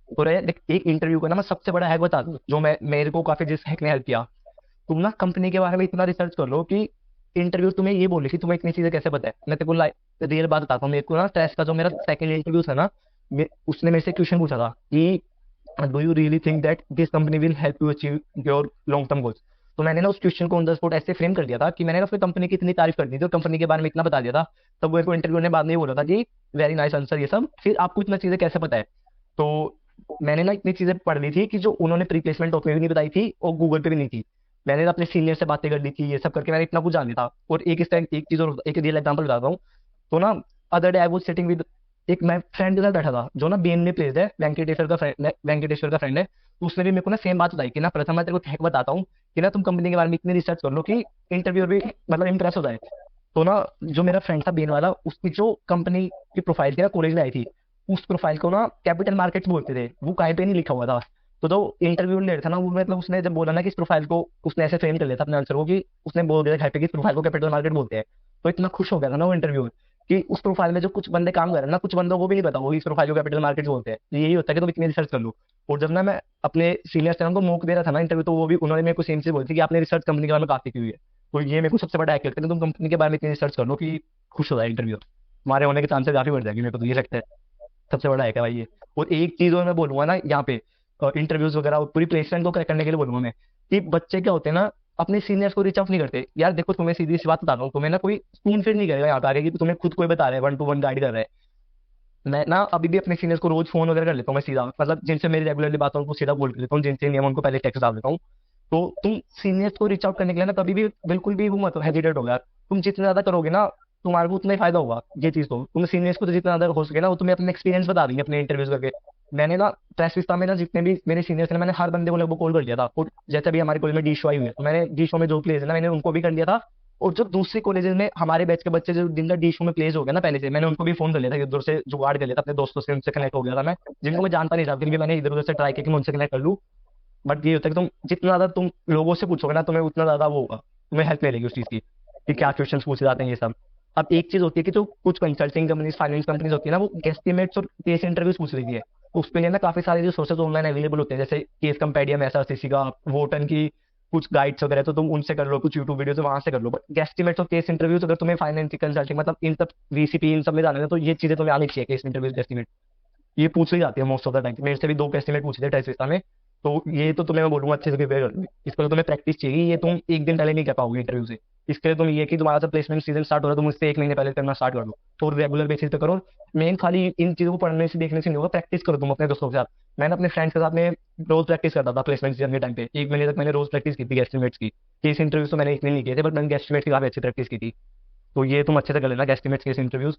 पूरा। देख एक इंटरव्यू का ना मैं सबसे बड़ा हैक बता दूं जो मैं मेरे को काफी जिस हैक ने हेल्प किया। तुम ना कंपनी के बारे में इतना रिसर्च कर लो कि इंटरव्यू तुम्हें ये बोले कि तुम्हें इतनी चीजें कैसे पता है। मैं तेरे को रियल बात बताता हूँ। मेरे को ना स्ट्रेस का जो मेरा सेकंड इंटरव्यू था ना, उसने मेरे से क्वेश्चन पूछा था कि do you really think that this company will help you achieve your long term goals. तो मैंने ना उस क्वेश्चन को ऑन द स्पॉट ऐसे फ्रेम कर दिया था कि मैंने ना फिर कंपनी की इतनी तारीफ कर दी थी और कंपनी के बारे में इतना बता दिया था। तब वो मेरे को इंटरव्यू ने बाद में ये बोला था कि वेरी नाइस आंसर, ये सब फिर आपको इतना चीजें कैसे पता है। तो मैंने ना इतनी चीजें पढ़ ली थी कि जो उन्होंने प्री प्लेसमेंट टॉप में भी नहीं बताई थी और गूगल पे भी नहीं थी। मैंने अपने सीनियर से बातें कर ली थी, ये सब करके मैंने इतना कुछ जान लिया था। और एक इस टाइम एक चीज और, एक रियल एग्जांपल बताता हूँ। तो ना other day I was sitting with एक मैं फ्रेंड के साथ बैठा था जो ना बीएन में प्लेस्ड है, वेंकटेश्वर का फ्रेंड है। तो उसने भी मेरे को ना सेम बात बताई कि ना प्रथम मैं तेरे को हैक बताता हूँ कि ना तुम कंपनी के बारे में इतनी रिसर्च कर लो कि इंटरव्यू भी मतलब इंप्रेस हो जाए। तो ना जो मेरा फ्रेंड था बीएन वाला, उसकी जो कंपनी की प्रोफाइल थी ना कॉलेज में आई थी, उस प्रोफाइल को ना कैपिटल मार्केट्स बोलते थे, वो कहीं पे नहीं लिखा हुआ था। तो इंटरव्यू ले रहा था ना वो, मतलब उसने जब बोला ना कि इस प्रोफाइल को, उसने ऐसे फ्रेम कर लिया था अपने आंसर को कि उसने बोल दिया घर पे कि इस प्रोफाइल को कैपिटल मार्केट बोलते हैं। तो इतना खुश हो गया था ना वो इंटरव्यू कि उस प्रोफाइल में जो कुछ बंदे काम कर रहे हैं ना, कुछ बंदों को भी नहीं पता वो इस प्रोफाइल को कैपिटल मार्केट बोलते हैं। तो यही होता है कि तुम इतनी रिसर्च कर लो। और जब ना मैं अपने सीनियर से उनको मौक दे रहा था ना इंटरव्यू, तो वो भी उन्होंने मेरे को सेम चीज बोली थी कि आपने रिसर्च कंपनी के बारे में काफी की हुई है। तो ये मेरे को सबसे बड़ा हैक लगता है कि तुम कंपनी के बारे में इतनी रिसर्च कर लो कि खुश हो जाए इंटरव्यू, हमारे होने के चांसेस काफी बढ़ जाएंगे। मेरे को तो ये लगता है सबसे बड़ा हैक है भाई ये। और एक चीज और मैं बोलूंगा ना यहाँ पे, इंटरव्यूज वगैरह और पूरी प्लेसमेंट को क्रैक करने के लिए बोलूंगा मैं, कि बच्चे क्या होते हैं ना अपने सीनियर्स को रीच आउट नहीं करते। यार देखो तुम्हें सीधी सी बात बता रहा हूँ, तुम्हें ना कोई स्पून फीड नहीं करेगा यहाँ पे आगे कि तुम्हें खुद कोई बता रहा है, 1-to-1 गाइड कर रहा है। मैं ना अभी भी अपने सीनियर्स को रोज फोन वगैरह कर लेता हूँ मैं सीधा, मतलब जिनसे मेरी रेगुलरली बात हो उनको सीधा बोल कर देता हूँ, जिनसे नहीं है, मैं उनको पहले टेक्स्ट डाल देता हूँ। तो तुम सीनियर्स को रीच आउट करने के लिए ना कभी भी बिल्कुल भी वो मत हेजिटेट हो यार। तुम जितना ज्यादा करोगे ना तुम्हारे को उतना ही फायदा होगा। ये चीज तो तुम सीनियर्स को तो जितना ज्यादा हो सके ना वो तुम्हें अपने एक्सपीरियंस बता देंगे अपने इंटरव्यूज करके। मैंने ना प्रेस विस्ता में ना जितने भी मेरे सीनियर्स थे मैंने हर बंदे को लगभग कॉल कर लिया था। और जैसे भी हमारे कॉलेज में डी शो आई हुई है तो मैंने डी शो में जो प्लेस है ना मैंने उनको भी कर लिया था। और जो दूसरे कॉलेजेस में हमारे बैच के बच्चे जो जिनका डी शो में प्लेस हो गया ना पहले से, मैंने उनको भी फोन कर लिया था, इधर से जुगाड़ कर लिया था अपने दोस्तों से, उनसे कनेक्ट हो गया था मैं, जिनको मैं जानता नहीं था फिर भी मैंने इधर उधर से ट्राई किया कि मैं उनसे कनेक्ट कर लूँ। बट ये होता है कि तुम जितना ज्यादा तुम लोगों से पूछोगे ना तुम्हें उतना ज्यादा वो होगा, तुम्हें हेल्प मिलेगी उस चीज की कि क्या क्वेश्चन पूछे जाते हैं ये सब। अब एक चीज होती है कि जो कुछ कंसल्टिंग कंपनीज, फाइनेंस कंपनीज होती है ना वो गेस्टिमेट्स और केस इंटरव्यूज पूछ रही है। तो उसके लिए ना काफी सारे जो सोर्सेज ऑनलाइन अवेलेबल होते हैं, जैसे केस कंपेडियम एसआरसीसी का, वोटन की कुछ गाइड्स वगैरह, तो तुम उनसे कर लो, कुछ यूट्यूब वीडियो वहां से कर लो। बट गेस्टिमेट्स और केस इंटरव्यूज अगर तुम्हें फाइनेंस कंसल्टिंग मतलब इन सब वीसीपी इन सब में जाना है तो ये चीजें तुम्हें आनी चाहिए। केस इंटरव्यूज गेस्टिमेट ये पूछ ली जाती है मोस्ट ऑफ द टाइम। मेरे से भी 2 एस्टिमेट पूछे थे टेस्ट में। तो ये तो तुम्हें मैं बोलूंगा अच्छे से प्रिपेयर कर लो। इसके लिए तुम्हें प्रैक्टिस चाहिए, ये तुम एक दिन पहले नहीं कर पाओगे इंटरव्यू से। इसके लिए तुम ये कि तुम्हारा जब प्लेसमेंट सीजन स्टार्ट हो रहा है तुम उससे 1 महीने पहले करना स्टार्ट कर दो। तो रेगुलर बेसिस पे करो। मेन खाली इन चीजों को पढ़ने से देखने से नहीं होगा, प्रैक्टिस करो तुम अपने दोस्तों के साथ। मैंने अपने फ्रेंड्स के साथ में रोज प्रैक्टिस करता था प्लेसमेंट सीजन के टाइम पे। 1 महीने तक मैंने रोज प्रैक्टिस की थी एस्टिमेट्स की। केस इंटरव्यूज तो मैंने इतने नहीं किए थे बट मैंने एस्टिमेट्स की काफी अच्छी प्रैक्टिस की थी। तो ये तुम अच्छे से कर लेना एस्टिमेट्स, केस इंटरव्यूज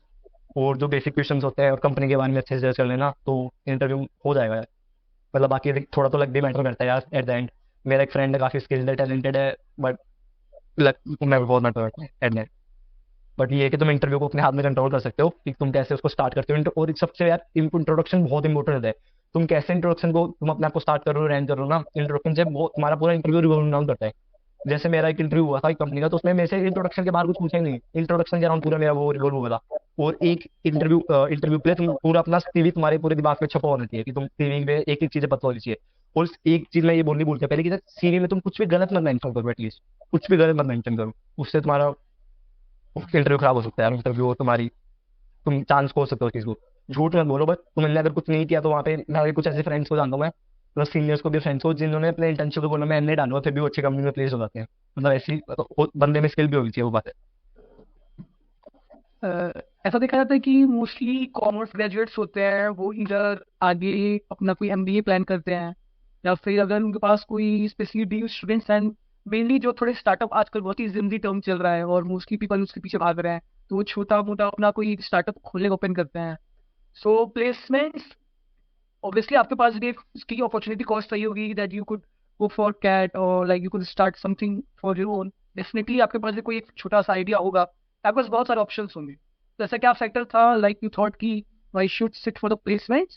और जो बेसिक क्वेश्चंस होते हैं और कंपनी के बारे में अच्छे से कर लेना तो इंटरव्यू हो जाएगा यार। मतलब बाकी थोड़ा तो लक भी मैटर करता है यार एट द एंड। मेरा एक फ्रेंड है काफी स्किल्ड है, टैलेंटेड है, बट लक मैं बहुत मैटर करता है एट द एंड। बट ये है कि तुम इंटरव्यू को अपने हाथ में कंट्रोल कर सकते हो कि तुम कैसे उसको स्टार्ट करते हो। और सबसे यार इंट्रोडक्शन बहुत इंपॉर्टेंट है। तुम कैसे इंट्रोडक्शन को तुम अपने आप को स्टार्ट करो, रैंक करो ना, इंट्रोडक्शन से वो तुम्हारा पूरा इंटरव्यू रिवॉल्व डाउन करता है। जैसे मेरा एक इंटरव्यू हुआ था एक कंपनी का, तो उसमें मेरे से इंट्रोडक्शन के बाहर कुछ पूछा ही नहीं, इंट्रोडक्शन के अराउंड पूरा मेरा वो रिवॉल्व हुआ था। और एक इंटरव्यू पे तुम पूरा अपना सीवी तुम्हारे पूरे दिमाग में छपा होना चाहिए कि तुम सीवी में एक एक चीजें पता होनी चाहिए। और एक चीज मैं ये बोलनी भूल गया पहले कि सीवी में तुम कुछ भी गलत मत मेंशन करो, एटलीस्ट कुछ भी गलत मत मेंशन करो। उससे तुम्हारा इंटरव्यू खराब हो सकता है, इंटरव्यू तुम्हारी तुम चांस खो सकते हो चीज को। झूठ मत बोलो, बट तुमने अगर कुछ नहीं किया तो वहाँ पे मेरे कुछ ऐसे फ्रेंड्स को जानता हूँ मैं, प्लस सीनियर्स को भी फ्रेंड्स को, जिन्होंने अपने इंटर्नशिप को बोला मैं एनए डालूंगा फिर भी वो अच्छी कंपनी में प्लेस हो जाते हैं। मतलब ऐसी तो बंदे में स्किल भी होनी चाहिए, वो बात है। ऐसा देखा जाता है कि मोस्टली कॉमर्स ग्रेजुएट्स होते हैं वो इधर आगे अपना कोई एमबीए प्लान करते हैं, या फिर अगर उनके पास कोई स्पेशली डील स्टूडेंट्स हैं मेनली जो थोड़े स्टार्टअप आजकल बहुत ही जिंदी टर्म चल रहा है और मोस्टली पीपल उसके पीछे भाग रहे हैं, तो वो छोटा मोटा अपना कोई स्टार्टअप खोलने ओपन करते हैं। सो प्लेसमेंट obviously आपके पास भी एक उसकी अपॉर्चुनिटी कॉस्ट रही होगी that you could go for CAT और like you could start something for your own. Definitely आपके पास भी कोई एक छोटा सा आइडिया होगा, आपके पास बहुत सारे ऑप्शंस होंगे। तो ऐसा क्या फैक्टर था लाइक यू थॉट कि I should sit for the placement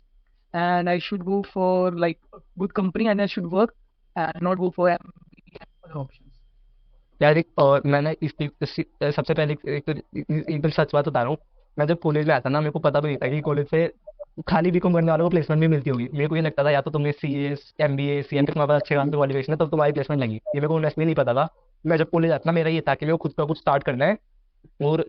and I should go for like good company and I should work and not go for options? यार एक मैंने सबसे पहले एकदम सच बात बता रहा हूँ। मैं जब कॉलेज में आया था ना, मेरे को पता भी नहीं था कि कॉलेज से खाली बीकॉम करने वालों को प्लेसमेंट भी मिलती होगी। मेरे को ये लगता था या तो तुमने सी एस एम बी ए सी एम तुम्हारे पास अच्छे खासे क्वालिफिकेशन है तब तुम्हारी प्लेसमेंट लगी, ये मेरे को ऑनेस्टली नहीं पता था। मैं जब कॉलेज आता ना, मेरा ये था कि मेरे को खुद का कुछ स्टार्ट करना है और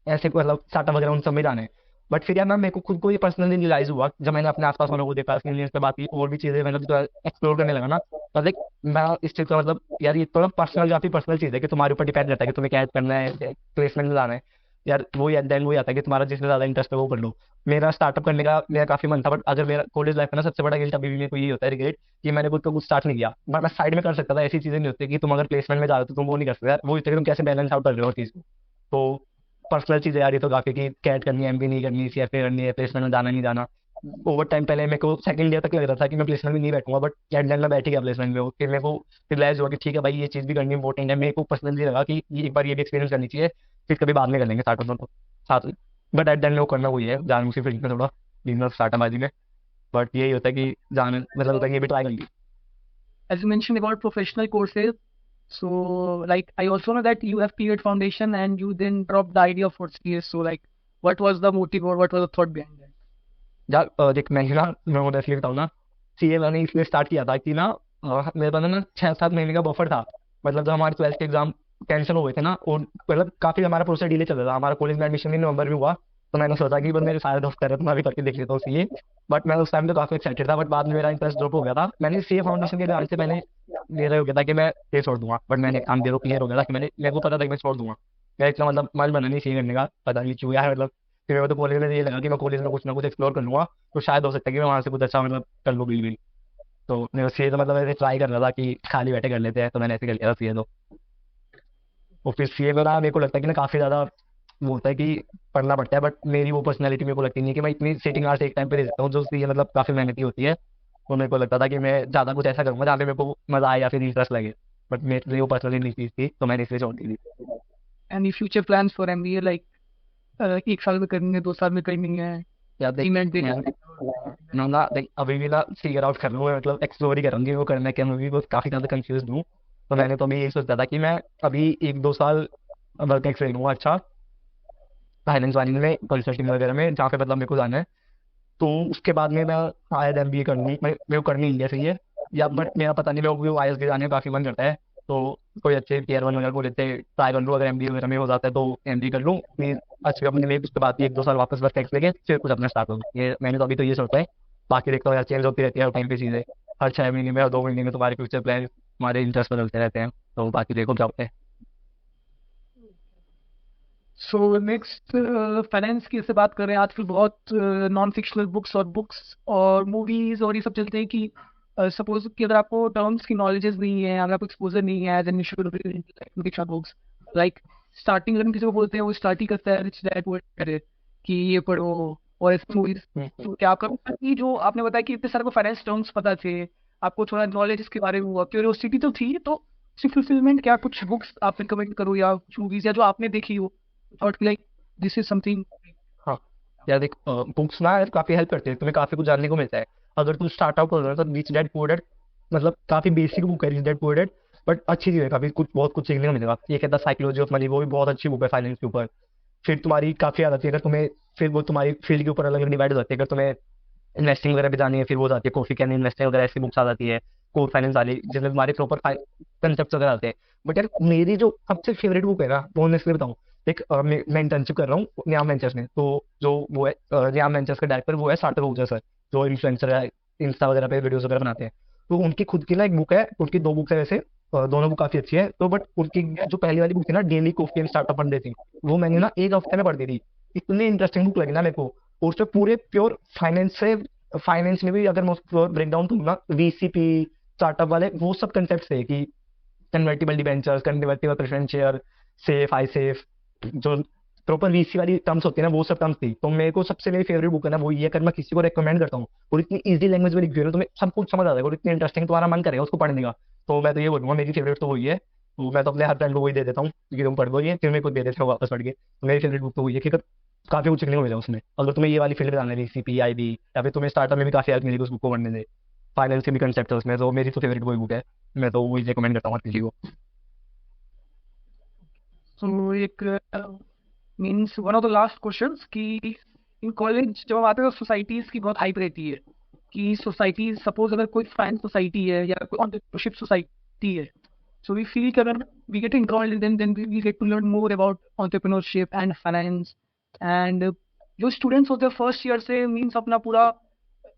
ऐसे मतलब स्टार्टअप वगैरह उन सब में जाना है। बट फिर यार ना, मेरे को खुद को ये पर्सनली रियलाइज हुआ जब मैंने अपने आसपास वालों को देखा, सीनियर्स पे बात की और भी चीजें मतलब एक्सप्लोर करने लगा ना, तो लाइक मैं इस चीज का मतलब यार ये तो पर्सनल, काफी पर्सनल चीज है कि तुम्हारे ऊपर डिपेंड रहता है कि तुम्हें क्या करना है, प्लेसमेंट में जाना है। यार वो एट द एंड वही आता है कि तुम्हारा जिसमें ज्यादा इंटरेस्ट है वो कर लो। मेरा स्टार्टअप करने का मेरा काफी मन था, बट अगर मेरा कॉलेज लाइफ का ना सबसे बड़ा गिल्ट अभी भी मेरे को यही होता है, रिग्रेट, कि मैंने खुद को कुछ स्टार्ट नहीं किया। बट मैं साइड में कर सकता था, ऐसी चीजें नहीं होती कि तुम अगर प्लेसमेंट में जा रहे हो तो तुम वो नहीं कर सकते यार, वो होता है कि तुम कैसे बैलेंस आउट कर रहे हो चीज को। तो पर्सनल चीजें यार ये तो काफी कि कैट करनी है, एमबी नहीं करनी, सीएफए करनी है, प्लेसमेंट में जाना नहीं जाना। ओवर टाइम पहले मेरे को सेकंड ईयर तक लग रहा था कि मैं प्लेसमेंट में नहीं बैठूंगा, बट एट में बैठ गया प्लेसमेंट में। फिर मेरे को रियलाइज हुआ कि ठीक है भाई, ये चीज भी करनी इंपॉर्टेंट है। मेरे को पर्सनली लगा कि एक बार ये भी एक्सपीरियंस करनी चाहिए, फिर कभी बाद में कर लेंगे स्टार्टअप तो साथ में। बट एट में वो करना वही है, जान उसी फील्ड में थोड़ा बिजनेस स्टार्टअप बाजी में। बट यही होता है कि जान मतलब होता है कि ये भी ट्राई करेंगे। As you mentioned about professional courses, so like I also know that you have cleared foundation and you then dropped the idea for CS. So like, what was the motive or what was the thought behind that? यार देख मैं honestly बताऊँ ना, CA मैंने इसलिए start किया था कि ना मेरे पास ना 6-7 महीने का बफर था। मतलब जब हमारे 12th के एग्जाम कैंसिल हो गए थे ना, और मतलब काफी हमारा प्रोसेस डिले चल रहा था, हमारा कॉलेज में एडमिशन भी नवंबर में हुआ। तो मैंने सोचा कि बस मेरे सारे दोस्त कर रहे थे, मैं भी करके देख लेता हूँ सीए। बट मैं उस टाइम तो काफी एक्साइटेड था, बट बाद में मेरा इंटरेस्ट ड्रॉप हो गया था। मैंने सीए फाउंडेशन के एग्जाम से मैंने मेरा हो गया था कि मैं ये छोड़ दूंगा, बट मैंने एग्जाम दे दो क्लियर हो गया था कि मेरे को पता था कि मैं छोड़ दूंगा। मेरा इतना मतलब मन बना नहीं सीए करने का, पता नहीं क्यों यार। मतलब फिर मेरे को तो कॉलेज में ये लगा कि मैं कॉलेज में कुछ ना कुछ एक्सप्लोर कर लूंगा, तो शायद हो सकता है कि मैं वहां से कुछ अच्छा मतलब कर लूँ बिल्कुल। तो मैं सीए तो मतलब ऐसे ट्राई कर रहा था कि खाली बैठे कर लेते हैं, तो मैंने ऐसे कर लिया था सीए तो। और फिर सीए में ना मेरे को लगता है कि ना काफी ज्यादा वो होता है कि पढ़ना पड़ता है, बट मेरी वो पर्सनैलिटी मेरे को लगती नहीं है कि मैं इतनी सीटिंग आवर्स एक टाइम पे दे सकता हूँ, जो सीए मतलब काफी मेहनती होती है। तो मेरे को लगता था कि मैं ज्यादा कुछ ऐसा करूंगा जहाँ पे मेरे को मजा आए या फिर इंटरेस्ट लगे। बट मेरे लिए वो पर्सनली नहीं चीज थी, तो मैंने इसलिए छोड़ दी थी। Any future plans for MBA like एक साल में करेंगे, 2 साल में करेंगे, या देख पेमेंट मैं देना? ना देख अभी भी ना फिगर आउट कर रहा हूँ, मतलब एक्सप्लोर ही करूंगी वो करना क्या, मैं भी बस काफी ज्यादा कंफ्यूज हूँ। तो मैंने तो अभी यही सोचा था कि मैं अभी 1-2 साल वर्क एक्सपीरियंस लूंगा अच्छा, फाइनेंस वाइनेंस में, कंसल्टिंग वगैरह में, जहाँ पे मतलब मेरे को जाना है। तो उसके बाद में मैं शायद एमबीए करनी, मेरे को करनी इंडिया से ही है। या बट मेरा पता नहीं, मेरे को आईएस के जाने का काफी मन करता है। तो कोई अच्छे टीयर 1 वगैरह को लेते ट्राई कर लूँ, अगर एमबीए वगैरह में हो जाता है तो एमबीए कर लूँ फिर अच्छी कंपनी में, उसके बाद 1-2 साल वापस वर्क एक्स लेके फिर कुछ अपना स्टार्ट करूँ। ये मैंने तो अभी तो ये सोचा है। बाकी देखता हूँ यार, चेंज होती रहती है टाइम पे चीजें। हर 6 महीने में और 2 महीने में तुम्हारे फ्यूचर प्लान, तुम्हारे इंटरेस्ट बदलते रहते हैं। तो बाकी देखो क्या होता है। सो नेक्स्ट, फाइनेंस की से बात करें, आजकल बहुत नॉन फिक्शनल बुक्स और मूवीज और ये सब चलते हैं कि सपोज कि अगर आपको टर्म्स की नॉलेजेस नहीं है, अगर आपको एक्सपोजर नहीं है, then you should fictional books. Like starting अगर हम किसी को बोलते हैं, वो स्टार्ट ही करता है रिच डैड पुअर डैड कि ये पढ़ो और ऐसी मूवीज। हम्म। तो क्या आपका कि जो आपने बताया कि इतने सारे को फाइनेंस टर्म्स पता थे, आपको थोड़ा नॉलेज इसके बारे में हुआ, क्यूरियोसिटी तो थी, तो फुलफिलमेंट क्या कुछ बुक्स आप रिकमेंड करो या कुछ मूवीज या जो आपने देखी हो thought like this is something? हाँ यार देख, बुक्स ना यार काफी हेल्प करते हैं, तुम्हें काफी कुछ जानने को मिलता है। अगर तुम स्टार्ट आउट कर रहे हो तो रिच डैड पुअर डैड मतलब काफी बेसिक बुक है rich dad poor dad, but अच्छी चीज है, काफी कुछ बहुत कुछ सीखने को मिलेगा। ये कहता है साइकोलॉजी ऑफ मनी, वो भी बहुत अच्छी बुक है फाइनेंस के ऊपर। फिर तुम्हारी काफी याद आती है अगर तुम्हें, फिर वो तुम्हारी फील्ड के ऊपर अलग अलग डिवाइड हो जाती है। अगर तुम्हें इन्वेस्टिंग वगैरह भी जानी है, फिर वो जाती है कॉफी कैन इन्वेस्टिंग वगैरह, ऐसी बुक्स आ जाती है। कोर फाइनेंस वाली जिसमें तुम्हारे प्रॉपर कंसेप्ट वगैरह आते हैं। बट यार मेरी जो सबसे फेवरेट बुक है ना, वो मैं इसलिए बताऊँ, एक मैं इंटर्नशिप कर रहा हूँ न्याम वेंचर्स में। तो जो वो है न्याम वेंचर्स का डायरेक्टर वो है सार्थक आहूजा सर, जो इन्फ्लुएंसर है, इंस्टा वगैरह पे वीडियोस वगैरह बनाते हैं। तो उनकी खुद की ना एक बुक है, उनकी 2 बुक्स है वैसे, दोनों बुक काफी अच्छी है। तो बट उनकी जो पहली वाली बुक थी ना, daily coffee and startup Monday थी, वो मैंने ना एक हफ्ते में पढ़ दी थी। इतनी इंटरेस्टिंग बुक लगी ना मेरे को। और उसमें पूरे प्योर फाइनेंस से, फाइनेंस में भी अगर मैं ब्रेक डाउन करूँ ना, वीसीपी स्टार्टअप वाले वो सब कंसेप्ट है कि convertible debentures, convertible preference share, SAFE, I SAFE, जो प्रॉपर वीसी वाली टर्म्स होती है ना, वो सब टर्म्स थी। तो मेरे को सबसे मेरी फेवरेट बुक है ना वो ये, अगर मैं किसी को रेकमेंड करता हूँ और इतनी इजी लैंग्वेज में लिखी हुई है तुम्हें सब कुछ समझ आ जाएगा और इतनी इंटरेस्टिंग तुम्हारा मन करेगा उसको पढ़ने का। तो मैं तो ये बोलूंगा मेरी फेवरेट तो वही है। तो मैं तो अपने हर फ्रेंड को वही दे देता हूँ कि तुम पढ़ लो ये, फिर मेरे को दे देते हो वापस पढ़ के। तो मेरी फेवरेट बुक तो वही है कि काफी कुछ सीखने को मिला उसमें। अगर तुम्हें ये वाली फील्ड में जाना है, सीपी, आईबी, या फिर तुम्हें स्टार्टअप में भी काफी हेल्प मिलेगी उस बुक को पढ़ने से। फाइनेंस के भी कंसेप्ट है उसमें, तो मेरी तो फेवरेट वही बुक है। मैं तो वही रिकमेंड करता हूँ हर किसी को। So एक means one of the last questions कि इन कॉलेज जब हम आते हैं तो सोसाइटीज की बहुत हाइप रहती है कि सोसाइटी, सपोज अगर कोई फाइनेंस सोसाइटी है या कोई एंटरप्रेन्योरशिप सोसाइटी है, so we feel that when we get involved, then we get to learn more about entrepreneurship and finance. And जो स्टूडेंट्स होते हैं फर्स्ट ईयर से मीन्स अपना पूरा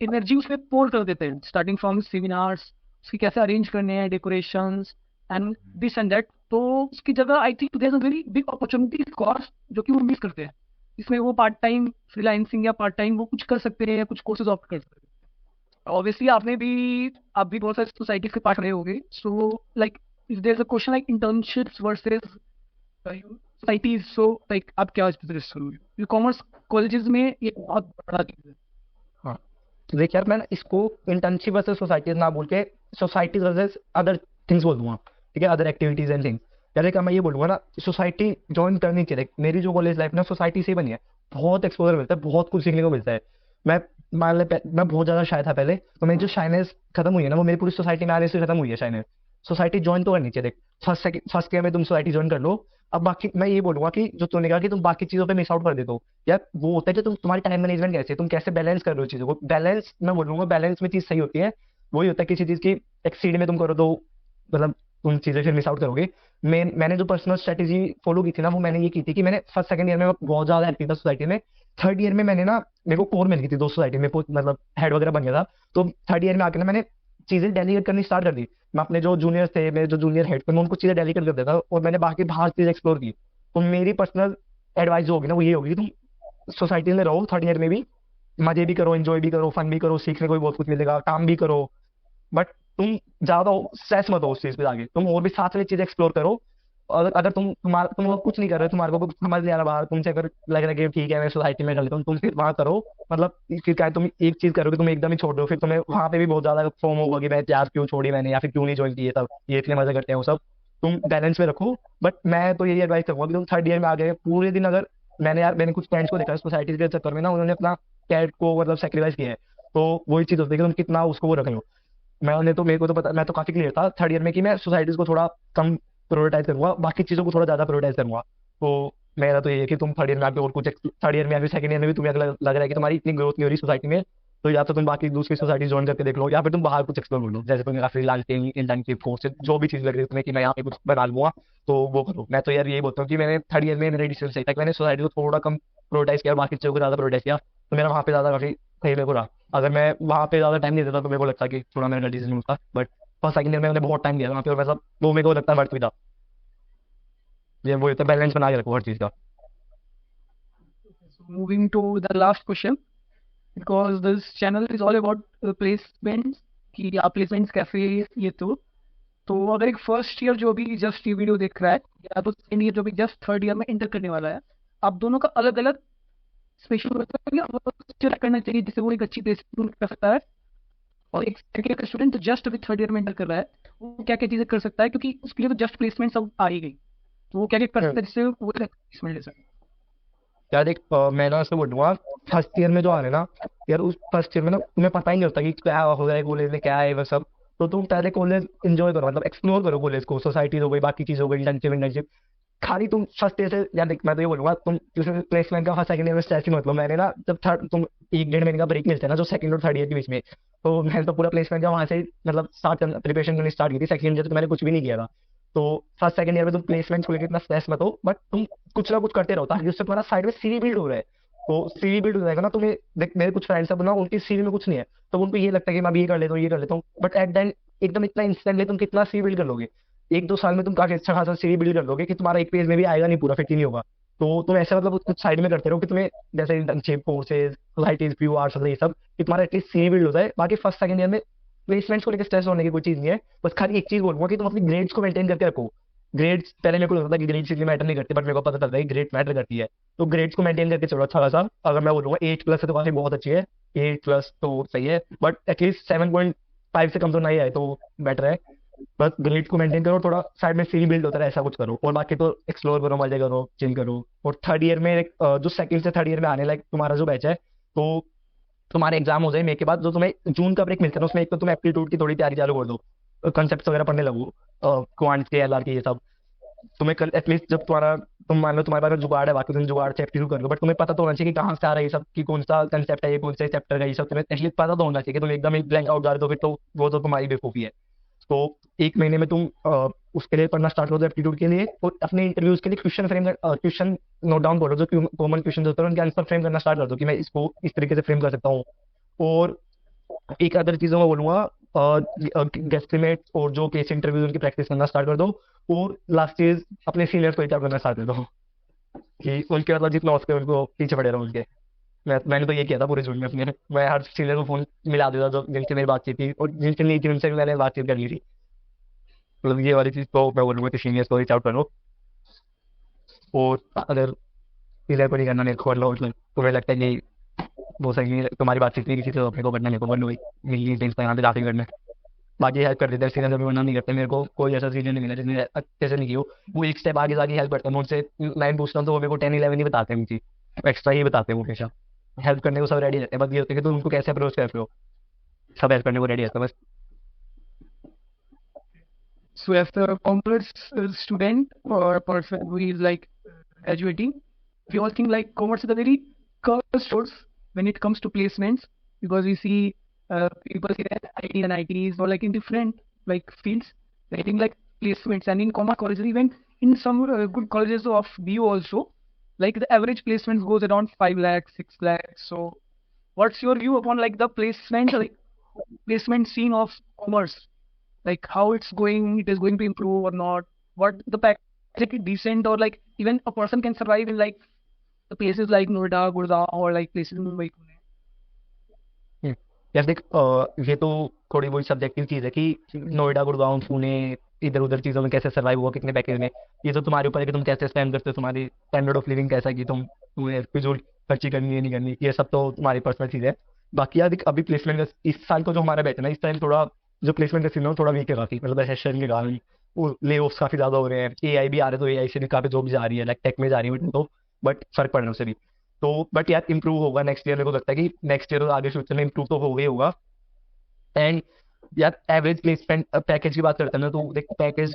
एनर्जी उसमें पोर कर देते हैं, स्टार्टिंग फ्रॉम सेमिनार्स, उसकी कैसे अरेंज करने हैं, decorations and this and that. तो उसकी जगह I think there is a very big opportunity cost जो कि वो मिस करते हैं। इसमें वो पार्ट टाइम फ्रीलांसिंग या पार्ट टाइम वो कुछ कर सकते हैं या कुछ कोर्सेज ऑप्ट कर सकते हैं। ऑब्वियसली आप भी बहुत सारे सोसाइटी के पार्ट रहे होंगे, so like if there's a question like internships versus societies, so like आप क्या सजेस्ट करोगे? कॉमर्स कॉलेजेस में ये बहुत बड़ा चीज है। हाँ, तो देख यार, मैं ना इसको इंटर्नशिप वर्सेस सोसाइटीज ना बोल के सोसाइटीज वर्सेस अदर थिंग्स बोल दूंगा, ठीक है, अदर एक्टिविटीज एंड थिंग्स। यार देखा, मैं ये बोलूंगा ना, सोसाइटी ज्वाइन करनी चाहिए। मेरी जो कॉलेज लाइफ ना सोसाइटी से ही बनी है, बहुत एक्सपोजर मिलता है, बहुत कुछ सीखने को मिलता है। मैं मैं बहुत ज्यादा शाय था पहले, तो मेरी जो शाइनेस खत्म हुई है ना वो मेरी पूरी सोसाइटी में आने से खत्म हुई है शाइनेस। सोसाइटी ज्वाइन तो करनी चाहिए। देख, फर्स्ट ईयर में तुम सोसाइटी ज्वाइन कर लो। अब बाकी मैं ये बोलूंगा कि जो तूने कहा कि तुम बाकी चीजों पे मिस आउट कर देते हो, यार वो होता है कि तुम्हारी टाइम मैनेजमेंट कैसे है, तुम कैसे बैलेंस कर रहे हो चीजों को। बैलेंस मैं बोलूंगा, बैलेंस में चीज सही होती है वही होता है किसी चीज की एक्सीड में तुम करो तो मतलब तुम चीजें फिर मिस आउट करोगे। मैंने जो पर्सनल स्ट्रेटेजी फॉलो की थी ना वो मैंने ये की थी कि मैंने फर्स्ट सेकंड ईयर में बहुत ज्यादा एक्टिव था सोसाइटी में। थर्ड ईयर में मैंने ना, मेरे को कोर मिल गई थी दो सोसाइटी में, मतलब हेड वगैरह बन गया था। तो थर्ड ईयर में आके ना मैंने चीजें डेलीगेट करनी स्टार्ट कर दी। मैं अपने जो जूनियर थे, मेरे जो जूनियर हेड थे, मैं उनको चीजें डेलीगेट कर देता था और मैंने बाकी बाहर चीज एक्सप्लोर की। तो मेरी पर्सनल एडवाइस जो होगी ना वो ये होगी कि तुम सोसाइटी में रहो थर्ड ईयर में भी, मजे भी करो, एंजॉय भी करो, फन भी करो, सीखने को भी बहुत कुछ मिलेगा, काम भी करो, बट तुम ज्यादा स्ट्रेस मत हो उस चीज पे आगे, तुम और भी साथ में चीजें एक्सप्लोर करो। और अगर तुम और कुछ नहीं कर रहे, तुम्हारे को कुछ समझ नहीं आ रहा बाहर, तुमसे अगर लग रहा है कि ठीक है मैं सोसाइटी में कर लेता हूँ, तुम फिर वहां करो। मतलब फिर क्या है, तुम एक चीज करोगे तुम एकदम ही छोड़ दो, फिर तुम्हें वहां पे भी बहुत ज्यादा फॉर्म होगा कि मैं यार क्यों छोड़ी मैंने, या फिर क्यों नहीं ज्वाइन की, ये सब ये इतने मजे करते हैं वो सब। तुम बैलेंस में रखो। बट मैं तो यही एडवाइस करूंगा कि तुम थर्ड ईयर में आ गए पूरे दिन, अगर मैंने कुछ फ्रेंड्स को देखा सोसाइटी के चक्कर में ना, उन्होंने अपना कैट को मतलब सेक्रीफाइस किया है। तो वही चीज होती है कि तुम कितना उसको वो रख लो। मैंने तो, मेरे को तो पता, मैं तो काफी क्लियर था थर्ड ईयर में कि मैं सोसाइटीज को थोड़ा कम प्रोरिटाइज करूंगा, बाकी चीजों को थोड़ा ज्यादा प्रोरिटाइज करूंगा। तो मेरा तो ये है कि तुम थर्ड ईयर में आके और कुछ, थर्ड ईयर में या फिर सेकंड ईयर में भी तुम्हें अगर लग रहा है कि तुम्हारी इतनी ग्रोथ नहीं हो रही सोसाइटी में, तो या तो तुम बाकी दूसरी सोसाइटी ज्वाइन करके देख लो, या फिर तुम बाहर कुछ एक्सप्लोर कर लो, जैसे तुम्हें फ्रीलांसिंग, इंटर्नशिप, कोर्स, जो भी चीज लग रही है तुम्हें कि मैं यहाँ पे कुछ बना लूंगा, तो वो करो। मैं तो यार यही बोलता हूँ कि मैंने थर्ड ईयर में मेरा डिसीजन सही था कि मैंने सोसाइटी को थोड़ा कम प्रोरिटाइज किया और बाकी चीजों को ज्यादा प्रोरिटाइज किया। तो मेरा वहाँ पे ज्यादा काफी सही मेरे को रहा। अगर मैं वहाँ पे ज्यादा टाइम नहीं देता तो मेरे को लगता कि थोड़ा मेरा डिसीजन था, बट फर्स्ट सेकंड ईयर में मैंने बहुत टाइम दिया वहाँ पे, और मैं सब वो मेरे को लगता है वर्थ भी था। ये वो होता है, बैलेंस बना के रखो हर चीज का। Moving to the last question, because this channel is all about placements कि आप प्लेसमेंट्स कैसे, ये तो अगर एक फर्स्ट ईयर जो भी जस्ट ये वीडियो देख रहा है, या तो सेकेंड ईयर जो भी जस्ट थर्ड ईयर में एंटर करने वाला है, आप दोनों का अलग अलग स्पेशल करना चाहिए जिससे वो एक अच्छी प्लेसमेंट कर सकता है। और एक सेकेंड ईयर का स्टूडेंट जो जस्ट अभी थर्ड ईयर में एंटर कर रहा है, वो क्या क्या चीजें कर सकता है, क्योंकि उसके लिए तो जस्ट प्लेसमेंट सब आ ही गई, तो वो क्या क्या कर सकता है जिससे वो प्लेसमेंट ले सकता है। यार देख, मैं ना ऐसे बोलूंगा, फर्स्ट ईयर में जो आ रहे हैं ना, यार उस फर्स्ट ईयर में ना तुम्हें पता ही नहीं होता कि क्या हो रहा है कॉलेज में, क्या है वो सब। तो तुम पहले कॉलेज एंजॉय करो, मतलब एक्सप्लोर करो कॉलेज को, सोसाइटी हो गई, बाकी चीज हो गई, इंटर्नशिप। खाली तुम फर्स्ट ईयर से, यार देख मैं तो ये बोलूंगा, तुम प्लेसमेंट का फर्स्ट सेकंड ईयर में स्ट्रेस मत लो। मैंने ना जब थर्ड, तुम एक डेढ़ महीने का ब्रेक मिलता है ना जो सेकंड और थर्ड ईयर के बीच में, तो मैंने तो पूरा प्लेसमेंट का वहां से मतलब स्टार्ट प्रिपरेशन करनी स्टार्ट की थी। सेकंड ईयर तो मैंने कुछ भी नहीं किया था। तो फर्स्ट सेकंड ईयर में तुम प्लेसमेंट को लेकर इतना स्ट्रेस मत हो, बट तुम कुछ ना कुछ करते रहो ताकि उससे तुम्हारा साइड में सीवी बिल्ड हो रहा है। तो सीवी बिल्ड हो जाएगा ना तुम्हें। देख, मेरे कुछ फ्रेंड्स अब ना उनकी सीवी में कुछ नहीं है, तो उनको ये लगता है कि मैं अभी ये कर लेता हूँ, ये कर लेता हूँ, बट एट द एंड एकदम इतना इंस्टेंटली तुम कितना सीवी बिल्ड कर लोगे? एक दो साल में तुम काफी अच्छा खासा सीवी बिल्ड कर लोगे कि तुम्हारा एक पेज में भी आएगा नहीं, पूरा फिट ही नहीं होगा। तो तुम ऐसा मतलब कुछ साइड में करते रहो कि तुम्हें जैसे internship, courses, societies, PU, arts, ये सब कि तुम्हारा एटलीस्ट सीवी बिल्ड हो जाए। बाकी फर्स्ट सेकंड ईयर में प्लेसमेंट्स को लेकर स्ट्रेस होने की कोई चीज नहीं है, बस खाली एक चीज बोलूंगा कि तुम अपनी ग्रेड्स को मेंटेन करके रखो। ग्रेड्स पहले मेरे को लगता था कि ग्रेड्स इतनी मैटर नहीं करती, बट मेरे को पता चलता है कि ग्रेड मैटर करती है। तो ग्रेड्स को मेंटेन करके चलो अच्छा खासा। अगर मैं बोलूंगा 8+ है तो काफी बहुत अच्छी है, 8+ तो सही है, बट एटलीस्ट 7.5 से कम तो नहीं आए तो बेटर है। बस ग्रेड को मेंटेन करो, थोड़ा साइड में सीरी बिल्ड होता है ऐसा कुछ करो, और बाकी तो एक्सप्लोर करो, मजे करो, चिल करो। और थर्ड ईयर में जो सेकंड से थर्ड ईयर में आने लायक तुम्हारा जो बैच है, तो तुम्हारे एग्जाम हो जाए मई के बाद, जो तुम्हें जून का ब्रेक मिलता है ना, उसमें एक तो तुम एप्टीट्यूड की थोड़ी तैयारी चालू कर दो, कंसेप्ट वगैरह पढ़ने लगो, क्वांट के, एलआर के, ये सब। तुम्हें कल एटलीस्ट जब तुम मान लो तुम्हारे पास जुगाड़ है, बाकी तुम जुगाड़ से एप्टीट्यूड कर लो, बट तुम्हें पता तो होना चाहिए कि कहाँ से आ रहा है ये सब, कि कौन सा कंसेप्ट है, ये कौन से चैप्टर है, ये सब तुम्हें एटलीस्ट पता तो होना चाहिए। कि तुम एकदम एक ब्लैंक आउट जा रहे हो, फिर तो वो तो तुम्हारी बेवकूफी है। तो एक महीने में तुम उसके लिए पढ़ना स्टार्ट करो एप्टीट्यूड के लिए, और अपने इंटरव्यूज के लिए क्वेश्चन नोट डाउन करो, जो कॉमन क्वेश्चन होते हैं उनके आंसर फ्रेम करना स्टार्ट कर दो, कि मैं इसको इस तरीके से फ्रेम कर सकता हूँ। और एक अदर चीजों में बोलूंगा, गेस्टिमेट और जो केस इंटरव्यूज उनकी प्रैक्टिस करना स्टार्ट कर दो। और लास्ट चीज, अपने सीनियर्स को रीच आउट करना स्टार्ट कर दो, कि उनके मतलब जितना हो सके उनको पीछे पड़े रहो उनके। मैंने तो ये किया था पूरे जून में अपने। मैं हर सीनियर को फोन मिला देता जो जिनसे मेरी बातचीत थी, और जिनसे नहीं थी उनसे भी मैंने बातचीत कर ली थी। मतलब ये वाली चीज तो मैं बोलूंगा कि सीनियर्स को रीच आउट करो। और अगर सीनियर को नहीं करना, मेरे को कर लो, मतलब तुम्हें लगता है कि वो सही नहीं है, तुम्हारी बातचीत नहीं किसी से, तो अपने को करना, मेरे को कर लो भाई, मिली टेंस यहाँ पे दाखिल करना। बाकी हेल्प कर देते हैं सीनियर, कभी मना नहीं करते। मेरे को कोई ऐसा सीनियर नहीं मिला जिसने अच्छे से नहीं की हो। वो एक स्टेप आगे जाके हेल्प करते हैं, मैं उनसे लाइन पूछता हूँ तो वो मेरे को 10-11 ही बताते हैं, मुझे एक्स्ट्रा ही बताते हैं वो हमेशा। हेल्प करने को सब रेडी रहते हैं, बस ये होता है कि तुम उनको कैसे अप्रोच करते हो, सब हेल्प करने को रेडी रहते हैं बस। So if the commerce student or a person who is like graduating, we all think like commerce is a very cursed course when it comes to placements, because we see people say that IT and ITs or like in different like fields getting like placements, and in commerce colleges, even in some good colleges of BU also, like the average placement goes around 5 lakhs, 6 lakhs. So what's your view upon like the placement, like placement scene of commerce? Like how it's going, it is going to improve or not? What the package, like decent, or like even a person can survive in like the places like Noida, Gurgaon, or like places in Mumbai, Pune? हम्म। यार देख, ये तो थोड़ी बहुत subjective चीज है कि नोएडा, गुड़गांव, पुणे, इधर उधर चीजों में कैसे सर्वाइव हुआ, कितने पैकेज में। ये तो तुम्हारे ऊपर है कि तुम कैसे स्पेंड करते हो, तुम्हारी स्टैंडर्ड ऑफ लिविंग कैसा है, कि तुम्हें फिजूल खर्ची करनी है नहीं करनी, ये सब तो तुम्हारी पर्सनल चीज है। बाकी यार देख, अभी प्लेसमेंट इस साल का जो हमारा बैच है ना, इस टाइम थोड़ा जो प्लेसमेंट का सीन है थोड़ा वीक है काफी, मतलब सेशन के कारण वो ले ऑफ्स काफी ज्यादा हो रहे हैं। एआई भी आ रहे, तो एआई से भी काफी जॉब जा रही है, लाइक टेक में जा रही है, तो बट फर्क पड़ रहा है उससे भी। तो बट यार इंप्रूव होगा नेक्स्ट ईयर, मेरे को लगता है कि नेक्स्ट ईयर और आगे फ्यूचर में इंप्रूव तो होगा ही होगा। एंड यार एवरेज प्लेसमेंट पैकेज की बात करते हैं ना, तो देख पैकेज,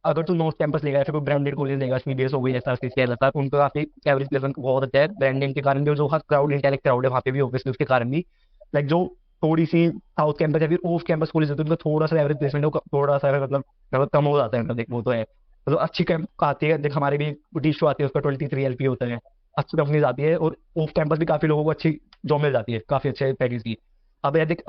अगर तू नॉर्थ कैंपस लेगा या फिर कोई ब्रांडेड कॉलेज लेगा, सीबीएस हो गई, एसआरसी, सीएलएसआर, उनका काफी एवरेज प्लेसमेंट बहुत अच्छा है, ब्रांडिंग के कारण भी, और जो क्राउड, इंटेलेक्ट क्राउड है वहाँ पे भी ऑब्वियसली उसके कारण भी। लाइक जो थोड़ी सी साउथ कैंपस या फिर ऑफ कैंपस कॉलेज होते हैं, उनका थोड़ा सा एवरेज प्लेसमेंट थोड़ा सा मतलब कम हो जाता है, मतलब देख वो तो है। मतलब अच्छी कैंप आती है, देख हमारे भी टिश्यू आती है, उसका 23 LP होता है, अच्छी कंपनीज आती है, और ऑफ कैंपस भी काफी लोगों को अच्छी जॉब मिल जाती है काफी अच्छे पैकेज की। अब यार देख,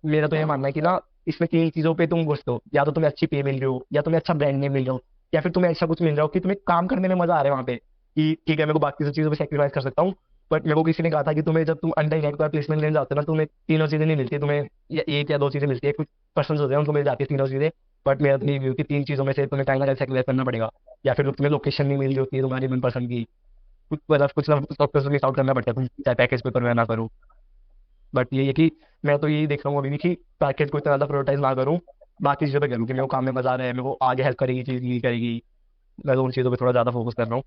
मेरा तो ये मानना है कि ना, इसमें तीन चीजों पे तुम घुसते हो, या तो तुम्हें अच्छी पे मिल रही हो, या तुम्हें अच्छा ब्रांड नेम मिल रहा हो, या फिर तुम्हें ऐसा कुछ मिल रहा हो कि तुम्हें काम करने में मजा आ रहा है वहाँ पे, कि ठीक है मेरे को बाकी सब चीजों पे सेक्रीफाइस कर सकता हूँ। बट मेरे को किसी ने कहा था कि तुम्हें जब तुम अंडर एक बार प्लेसमेंट लेने जाते हो ना, तुम्हें तीनों चीजें नहीं मिलती, तुम्हें या एक या दो चीजें मिलती है, कुछ पर्सन होते हैं उनको मिल जाती है तीनों चीजें। बट मेरा तो ये व्यू कि तीन चीजों में से तुम्हें कहीं ना कहीं सेक्रीफाइस करना पड़ेगा, या फिर तुम्हें लोकेशन नहीं मिल रही होती है तुम्हारी मनपसंद की, कुछ ना कुछ मिस आउट करना पड़ता है, तुम चाहे पैकेज पे करो या ना करो। बट ये है कि मैं तो यही देख रहा हूँ अभी भी कि पैकेज को इतना ज्यादा प्रायोरिटाइज ना करूँ, बाकी चीजों पे करूँ, कि मेरे को काम में मजा आ रहा है, मेरे को आगे हेल्प करेगी चीज, ये करेगी, मैं तो उन चीजों पे थोड़ा ज्यादा फोकस कर रहा हूँ।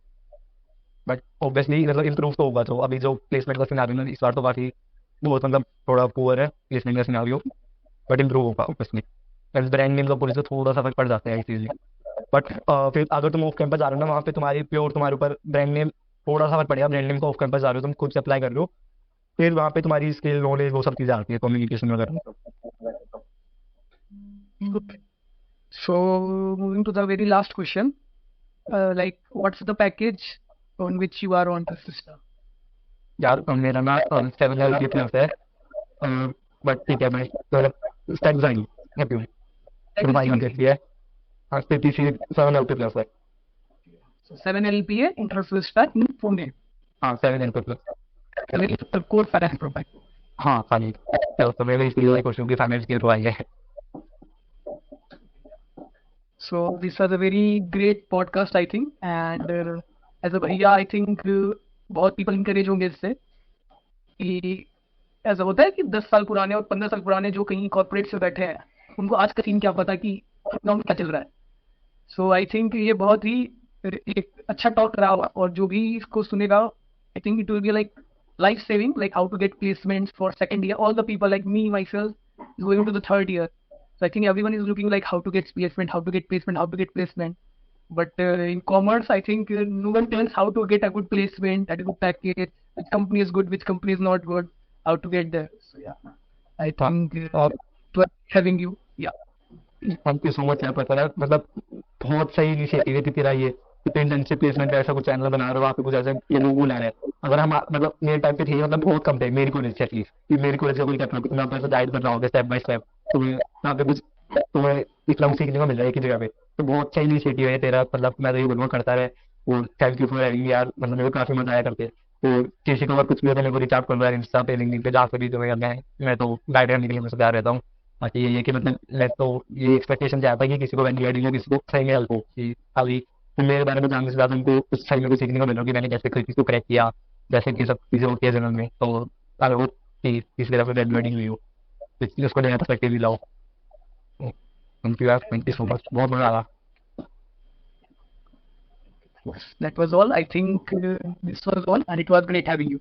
बट ऑब्वियसली मतलब इंप्रूव तो होगा, तो अभी जो प्लेसमेंट का सिनारियो ना इस बार तो काफी बहुत मतलब थोड़ा पुअर है प्लेसमेंट का सिनारियो, बट इंप्रूव होगा ऑब्वियसली। ब्रांड नेम का पुलिस से थोड़ा सा फर्क पड़ जाता है इस चीज में। बट फिर अगर तुम ऑफ कैंपस जा रहे हो ना, वहाँ पे तुम्हारी प्योर तुम्हारे ऊपर ब्रांड नेम थोड़ा सा फर्क पड़ेगा, ब्रांड नेम का ऑफ कैंपस जा रहे हो, तुम खुद से अप्लाई कर रहे हो, फिर वहाँ पे तुम्हारी स्किल, नॉलेज, वो सब चीजें आती है, कम्युनिकेशन वगैरह। Good. So moving to the very last question, like what's the package on which you are on the system? यार मेरा ना 7 LP प्लस है, बट ठीक है, मैं मतलब स्टैक डिजाइन हैप्पी हूँ, डिजाइन करती है। हाँ, CPC 7 LP प्लस है। So 7 LPA interface stack in Pune. हाँ, 7 LP plus. The core finance profile. हाँ खाली, तो मेरे इसलिए क्वेश्चन की फाइनेंस की आई है। So this was a very great podcast, I think. And as a भैया, I think बहुत people encourage होंगे इससे कि ऐसा होता है कि 10 साल पुराने और 15 साल पुराने जो कहीं कॉर्पोरेट से बैठे हैं, उनको आज का सीन क्या पता कि इकोनॉमी क्या चल रहा है. सो आई थिंक ये बहुत ही एक अच्छा टॉक रहा होगा, और जो भी इसको सुनेगा, I think it will be like life saving, like how to get placements for second year. All the people like me myself is going to the third year, so I think everyone is looking like how to get placement, how to get placement, how to get placement. But in commerce, I think no one tells how to get a good placement at a good package, which company is good, which company is not good, how to get there. So yeah, I हाँ, think और to having you. Yeah. Thank you so much यार, पता है मतलब बहुत सही initiative है तेरा ये कि तो इंटर्नशिप प्लेसमेंट का ऐसा कुछ चैनल बना रहे हो, वहाँ पे कुछ ऐसे ये लोग बुला रहे हैं. अगर हम मतलब मेरे टाइम पे थे मतलब बहुत कम थे मेरी कॉलेज से एटलीस्ट, कि मेरी कॉलेज का कोई कहता है मैं आपको गाइड कर रहा हूँ स्टेप बाय स्टेप, तुम्हें वहाँ पे कुछ तुम्हें इस्लाम सीखने को मिल रहा है एक ही जगह पे. तो बहुत अच्छा इनिशिएटिव है तेरा, मतलब मैं तो ये बोलूँगा करता रहे. और थैंक यू फॉर हैविंग यार, मतलब मेरे को काफी मजा आया करके. और किसी को अगर कुछ भी हो तो मेरे को रिच आउट कर रहा है इंस्टा पे लिंक्डइन पे जाकर भी, तुम्हें करना है मैं तो गाइड करने के लिए हमेशा तैयार रहता हूँ. बाकी ये है कि मतलब मैं तो ये एक्सपेक्टेशन चाहता है कि किसी को वैल्यू हो, किसी को सही में हेल्प हो, कि अभी तुम मेरे बारे में जानने से ज्यादा उनको कुछ सही में कुछ सीखने को मिलो कि मैंने कैसे कोई चीज को क्रैक किया, जैसे कि सब चीजें होती है जीवन में. तो आई होप कि इस तरह से वैल्यू एडिंग हुई हो, तो इसलिए उसको नया पर्सपेक्टिव भी लाओ. थैंक यू यार, थैंक यू सो मच, बहुत मजा आया. That was all. I think this was all, and it was great having you.